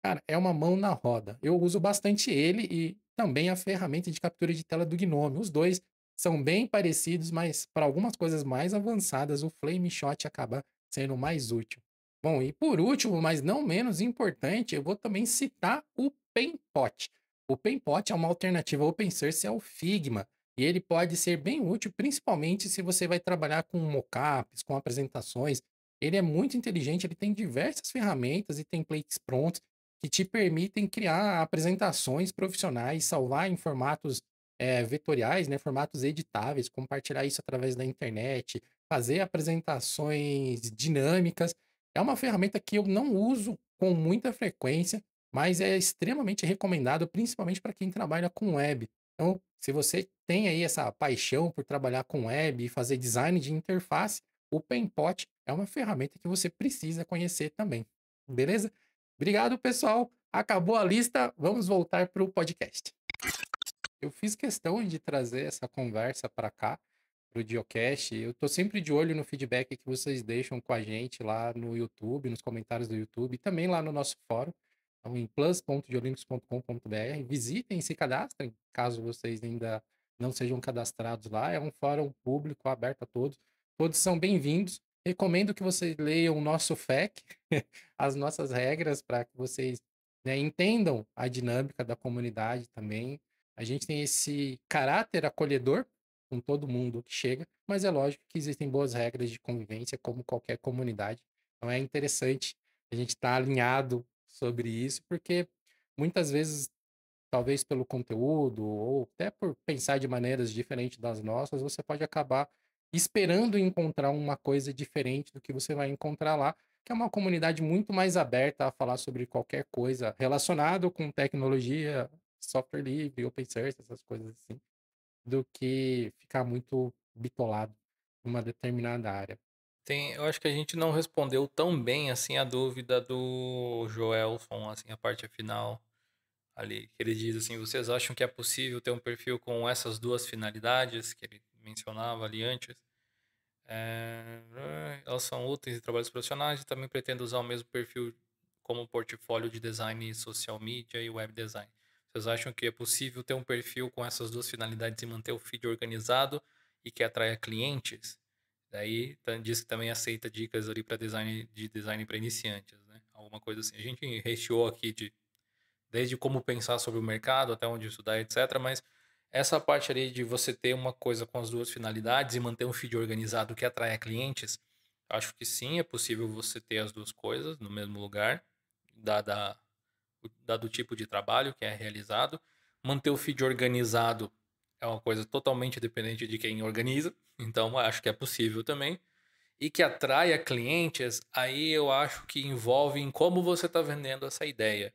cara, é uma mão na roda. Eu uso bastante ele e também a ferramenta de captura de tela do Gnome. Os dois são bem parecidos, mas para algumas coisas mais avançadas, o Flameshot acaba sendo mais útil. Bom, e por último, mas não menos importante, eu vou também citar o Paintpot. O Paintpot é uma alternativa open source ao Figma, e ele pode ser bem útil, principalmente se você vai trabalhar com mockups, com apresentações. Ele é muito inteligente, ele tem diversas ferramentas e templates prontos que te permitem criar apresentações profissionais, salvar em formatos vetoriais, né, formatos editáveis, compartilhar isso através da internet, fazer apresentações dinâmicas. É uma ferramenta que eu não uso com muita frequência, mas é extremamente recomendado, principalmente para quem trabalha com web. Então, se você tem aí essa paixão por trabalhar com web e fazer design de interface, o Paintpot é uma ferramenta que você precisa conhecer também. Beleza? Obrigado, pessoal. Acabou a lista, vamos voltar para o podcast. Eu fiz questão de trazer essa conversa para cá, para o Geocast. Eu tô sempre de olho no feedback que vocês deixam com a gente lá no YouTube, nos comentários do YouTube, e também lá no nosso fórum, então, em plus.geolinux.com.br. Visitem e se cadastrem, caso vocês ainda não sejam cadastrados lá. É um fórum público, aberto a todos. Todos são bem-vindos. Recomendo que vocês leiam o nosso FAQ, as nossas regras, para que vocês, né, entendam a dinâmica da comunidade também. A gente tem esse caráter acolhedor com todo mundo que chega, mas é lógico que existem boas regras de convivência, como qualquer comunidade. Então é interessante a gente estar alinhado sobre isso, porque muitas vezes, talvez pelo conteúdo, ou até por pensar de maneiras diferentes das nossas, você pode acabar esperando encontrar uma coisa diferente do que você vai encontrar lá, que é uma comunidade muito mais aberta a falar sobre qualquer coisa relacionado com tecnologia, software livre, open source, essas coisas assim, do que ficar muito bitolado numa determinada área. Eu acho que a gente não respondeu tão bem assim a dúvida do Joelson, assim, a parte final ali, que ele diz assim, vocês acham que é possível ter um perfil com essas duas finalidades que ele mencionava ali antes? Elas são úteis em trabalhos profissionais e também pretendo usar o mesmo perfil como portfólio de design social media e web design. Vocês acham que é possível ter um perfil com essas duas finalidades e manter o feed organizado e que atraia clientes? Daí diz que também aceita dicas ali para design para iniciantes, né? Alguma coisa assim. A gente recheou aqui desde como pensar sobre o mercado até onde estudar, etc. Mas essa parte ali de você ter uma coisa com as duas finalidades e manter um feed organizado que atraia clientes, acho que sim, é possível você ter as duas coisas no mesmo lugar, dado o tipo de trabalho que é realizado. Manter o feed organizado é uma coisa totalmente dependente de quem organiza, então acho que é possível também. E que atraia clientes, aí eu acho que envolve em como você está vendendo essa ideia.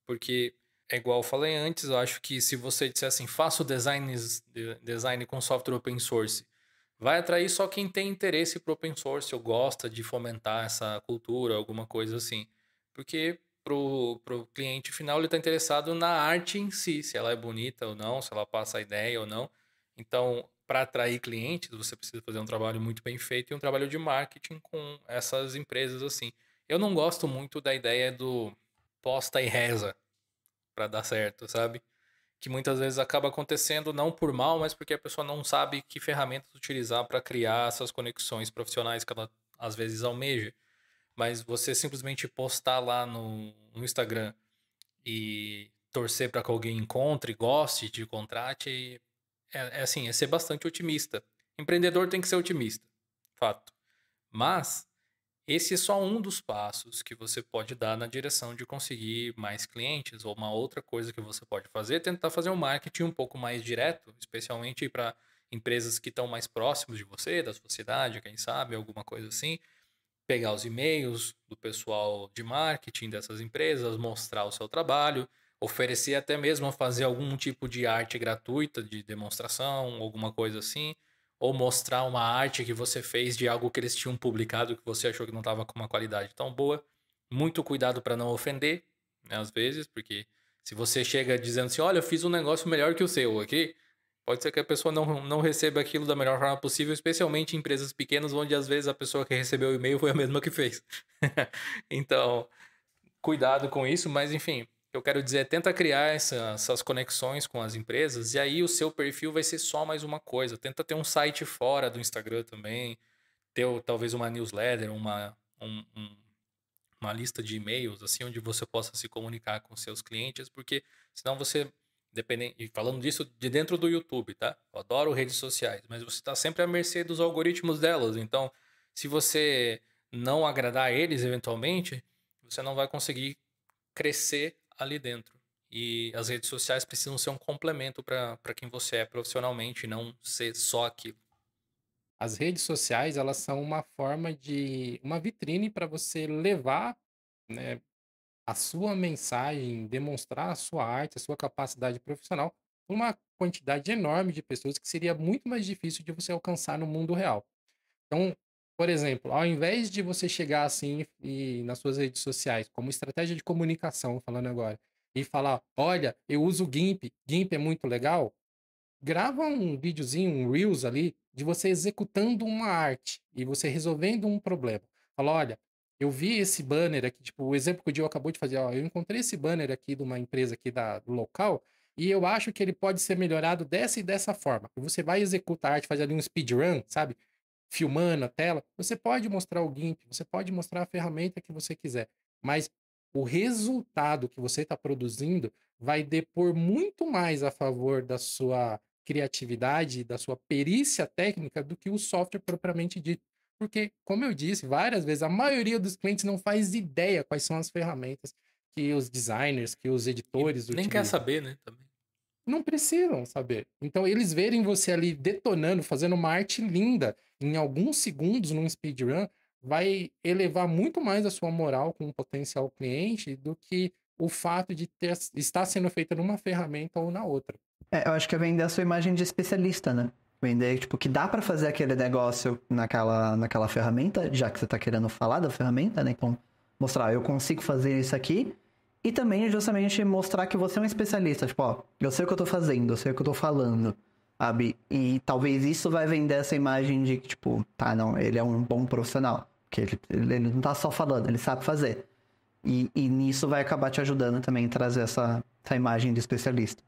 Porque é igual eu falei antes, eu acho que se você disser assim, faço design com software open source, vai atrair só quem tem interesse para open source ou gosta de fomentar essa cultura, alguma coisa assim. Porque pro cliente final ele está interessado na arte em si, se ela é bonita ou não, se ela passa a ideia ou não. Então, para atrair clientes, você precisa fazer um trabalho muito bem feito e um trabalho de marketing com essas empresas assim. Eu não gosto muito da ideia do posta e reza para dar certo, sabe? Que muitas vezes acaba acontecendo não por mal, mas porque a pessoa não sabe que ferramentas utilizar para criar essas conexões profissionais que ela às vezes almeja. Mas você simplesmente postar lá no Instagram e torcer para que alguém encontre, goste, te contrate, é assim, é ser bastante otimista. Empreendedor tem que ser otimista, fato. Mas esse é só um dos passos que você pode dar na direção de conseguir mais clientes. Ou uma outra coisa que você pode fazer é tentar fazer um marketing um pouco mais direto, especialmente para empresas que estão mais próximas de você, da sua cidade, quem sabe, alguma coisa assim. Pegar os e-mails do pessoal de marketing dessas empresas, mostrar o seu trabalho, oferecer até mesmo a fazer algum tipo de arte gratuita de demonstração, alguma coisa assim, ou mostrar uma arte que você fez de algo que eles tinham publicado que você achou que não estava com uma qualidade tão boa. Muito cuidado para não ofender, né, às vezes, porque se você chega dizendo assim, olha, eu fiz um negócio melhor que o seu aqui, pode ser que a pessoa não receba aquilo da melhor forma possível, especialmente em empresas pequenas, onde às vezes a pessoa que recebeu o e-mail foi a mesma que fez. Então, cuidado com isso, mas enfim, que eu quero dizer é tenta criar essas conexões com as empresas e aí o seu perfil vai ser só mais uma coisa. Tenta ter um site fora do Instagram também, ter talvez uma newsletter, uma lista de e-mails, assim, onde você possa se comunicar com seus clientes, porque senão você, dependendo, e falando disso de dentro do YouTube, tá? Eu adoro redes sociais, mas você está sempre à mercê dos algoritmos delas. Então, se você não agradar eles eventualmente, você não vai conseguir crescer ali dentro. E as redes sociais precisam ser um complemento para quem você é profissionalmente, não ser só aquilo. As redes sociais, elas são uma forma de uma vitrine para você levar, né, a sua mensagem, demonstrar a sua arte, a sua capacidade profissional para uma quantidade enorme de pessoas que seria muito mais difícil de você alcançar no mundo real. Então, por exemplo, ao invés de você chegar assim e nas suas redes sociais, como estratégia de comunicação, falando agora, e falar: olha, eu uso o GIMP, GIMP é muito legal. Grava um videozinho, um Reels ali, de você executando uma arte e você resolvendo um problema. Fala: olha, eu vi esse banner aqui, tipo, o exemplo que o Dio acabou de fazer, ó, eu encontrei esse banner aqui de uma empresa aqui do local e eu acho que ele pode ser melhorado dessa e dessa forma. E você vai executar a arte, fazer ali um speedrun, sabe? Filmando a tela. Você pode mostrar o GIMP, você pode mostrar a ferramenta que você quiser, mas o resultado que você está produzindo vai depor muito mais a favor da sua criatividade, da sua perícia técnica do que o software propriamente dito. Porque, como eu disse várias vezes, a maioria dos clientes não faz ideia quais são as ferramentas que os designers, que os E editores nem quer utilizam. saber, né? Também. Não precisam saber. Então, eles verem você ali detonando, fazendo uma arte linda em alguns segundos num speedrun, vai elevar muito mais a sua moral com o potencial cliente do que o fato de estar sendo feita numa ferramenta ou na outra. Eu acho que é vender a sua imagem de especialista, né? Vender, tipo, que dá pra fazer aquele negócio naquela ferramenta, já que você tá querendo falar da ferramenta, né? Então, mostrar, eu consigo fazer isso aqui. E também, justamente, mostrar que você é um especialista. Tipo, ó, eu sei o que eu tô fazendo, eu sei o que eu tô falando, sabe? E talvez isso vai vender essa imagem de que, tipo, tá, não, ele é um bom profissional. Porque ele não tá só falando, ele sabe fazer. E nisso vai acabar te ajudando também a trazer essa imagem de especialista.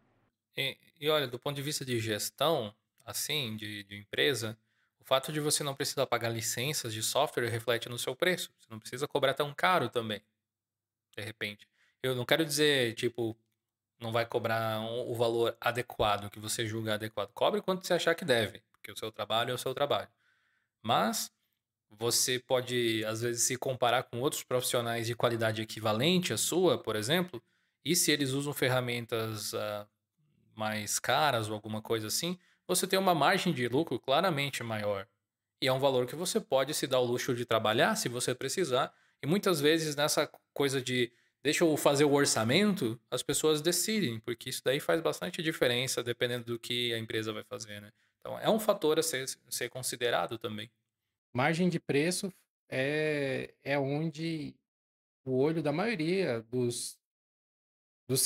E olha, do ponto de vista de gestão, assim, de empresa, o fato de você não precisar pagar licenças de software reflete no seu preço. Você não precisa cobrar tão caro também, de repente. Eu não quero dizer, tipo, não vai cobrar o valor adequado, que você julga adequado. Cobre quanto você achar que deve, porque o seu trabalho é o seu trabalho. Mas você pode, às vezes, se comparar com outros profissionais de qualidade equivalente à sua, por exemplo, e se eles usam ferramentas mais caras ou alguma coisa assim, você tem uma margem de lucro claramente maior. E é um valor que você pode se dar o luxo de trabalhar se você precisar. E muitas vezes nessa coisa de deixa eu fazer o orçamento, as pessoas decidem, porque isso daí faz bastante diferença dependendo do que a empresa vai fazer, né? Então é um fator a ser considerado também. Margem de preço é onde o olho da maioria dos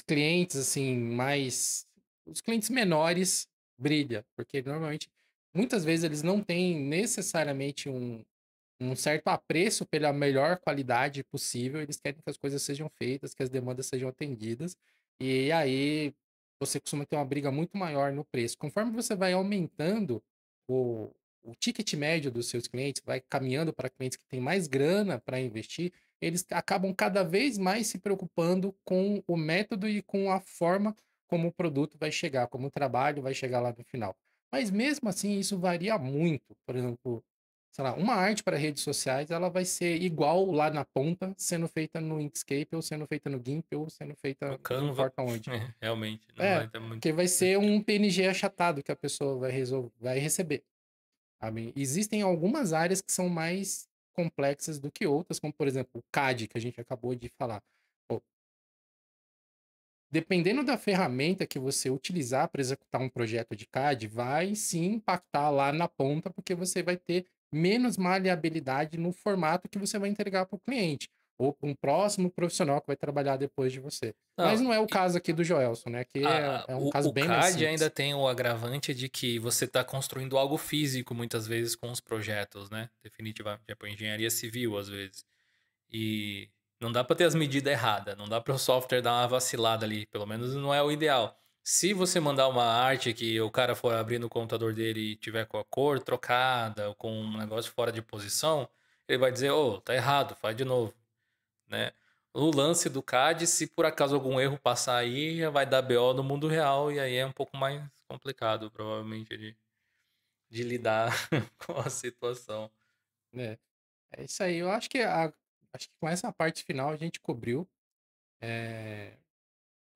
clientes, assim, mais. Os clientes menores brilha, porque normalmente, muitas vezes, eles não têm necessariamente um certo apreço pela melhor qualidade possível, eles querem que as coisas sejam feitas, que as demandas sejam atendidas, e aí você costuma ter uma briga muito maior no preço. Conforme você vai aumentando o, o ticket médio dos seus clientes, vai caminhando para clientes que têm mais grana para investir, eles acabam cada vez mais se preocupando com o método e com a forma como o produto vai chegar, como o trabalho vai chegar lá no final. Mas mesmo assim, isso varia muito. Por exemplo, sei lá, uma arte para redes sociais, ela vai ser igual lá na ponta, sendo feita no Inkscape, ou sendo feita no GIMP, ou sendo No feita não Canva, importa onde. realmente, não É, vai ter muito. porque vai ser um PNG achatado que a pessoa vai receber. Sabe? Existem algumas áreas que são mais complexas do que outras, como por exemplo o CAD, que a gente acabou de falar. Pô, dependendo da ferramenta que você utilizar para executar um projeto de CAD, vai sim impactar lá na ponta, porque você vai ter menos maleabilidade no formato que você vai entregar para o cliente, ou para um próximo profissional que vai trabalhar depois de você. Mas Não, não é o caso aqui do Joelson, né? Aqui é um caso o bem mais CAD ainda simples. tem o agravante de que você está construindo algo físico muitas vezes com os projetos, né? Definitivamente, tipo, engenharia civil às vezes. E Não dá para ter as medidas erradas, não dá para o software dar uma vacilada ali, pelo menos não é o ideal. Se você mandar uma arte que o cara for abrir no computador dele e tiver com a cor trocada ou com um negócio fora de posição, ele vai dizer: "Ô, tá errado, faz de novo", né. O lance do CAD, se por acaso algum erro passar aí, vai dar BO no mundo real e aí é um pouco mais complicado provavelmente de lidar com a situação. né? É isso aí. Eu acho que com essa parte final a gente cobriu, eh,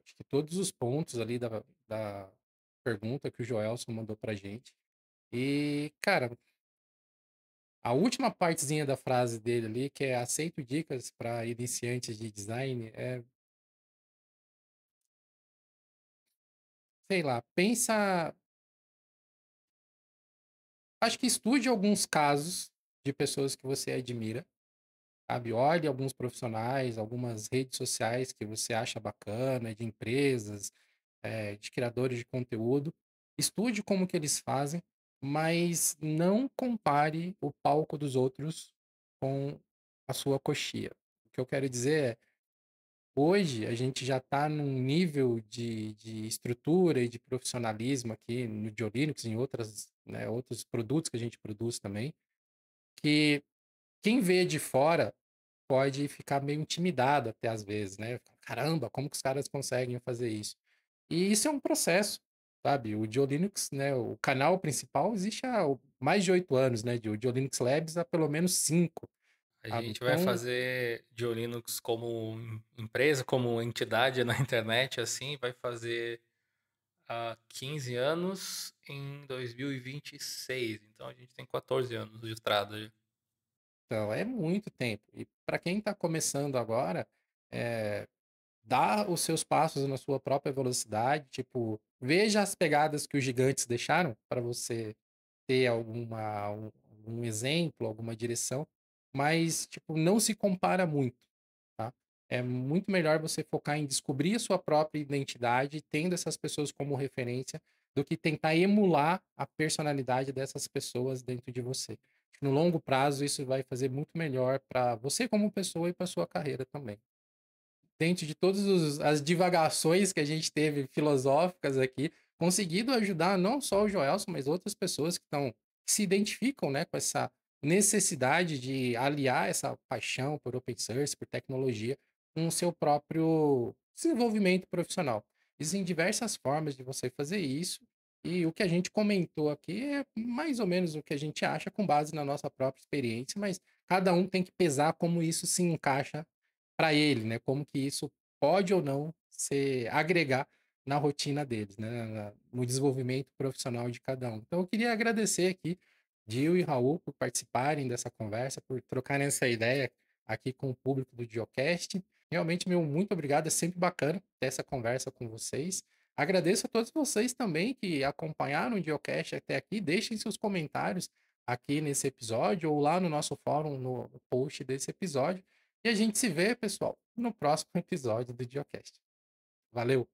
acho que todos os pontos ali da pergunta que o Joelson mandou pra gente. E, cara, a última partezinha da frase dele ali, que é aceito dicas para iniciantes de design, sei lá, pensa, acho que estude alguns casos de pessoas que você admira, sabe? Olhe alguns profissionais, algumas redes sociais que você acha bacana, de empresas, de criadores de conteúdo. Estude como que eles fazem, mas não compare o palco dos outros com a sua coxia. O que eu quero dizer é, hoje a gente já está num nível de estrutura e de profissionalismo aqui no Diolinux, em outras, né, outros produtos que a gente produz também, que quem vê de fora pode ficar meio intimidado até às vezes, né? Caramba, como que os caras conseguem fazer isso? E isso é um processo, sabe? O Diolinux, né? O canal principal existe há mais de 8 anos, né? O Diolinux Labs há pelo menos 5, A sabe? gente vai Então, fazer Diolinux como empresa, como entidade na internet, assim, vai fazer há 15 anos em 2026. Então a gente tem 14 anos de estrada aí. então é muito tempo. E para quem está começando agora, é, dá os seus passos na sua própria velocidade, tipo, veja as pegadas que os gigantes deixaram para você ter um exemplo, alguma direção, mas, tipo, não se compara muito, tá? É muito melhor você focar em descobrir a sua própria identidade, tendo essas pessoas como referência, do que tentar emular a personalidade dessas pessoas dentro de você. No longo prazo, isso vai fazer muito melhor para você como pessoa e para sua carreira também. Dentro de todas as divagações que a gente teve filosóficas aqui, conseguido ajudar não só o Joelson, mas outras pessoas que se identificam, né, com essa necessidade de aliar essa paixão por open source, por tecnologia, com o seu próprio desenvolvimento profissional. Existem diversas formas de você fazer isso, e o que a gente comentou aqui é mais ou menos o que a gente acha com base na nossa própria experiência, mas cada um tem que pesar como isso se encaixa para ele, né? Como que isso pode ou não ser agregar na rotina deles, né? No desenvolvimento profissional de cada um. Então, eu queria agradecer aqui, Gil e Raul, por participarem dessa conversa, por trocarem essa ideia aqui com o público do Geocast. Realmente, meu muito obrigado. É sempre bacana ter essa conversa com vocês. Agradeço a todos vocês também que acompanharam o Geocast até aqui. Deixem seus comentários aqui nesse episódio ou lá no nosso fórum, no post desse episódio. E a gente se vê, pessoal, no próximo episódio do Geocast. Valeu!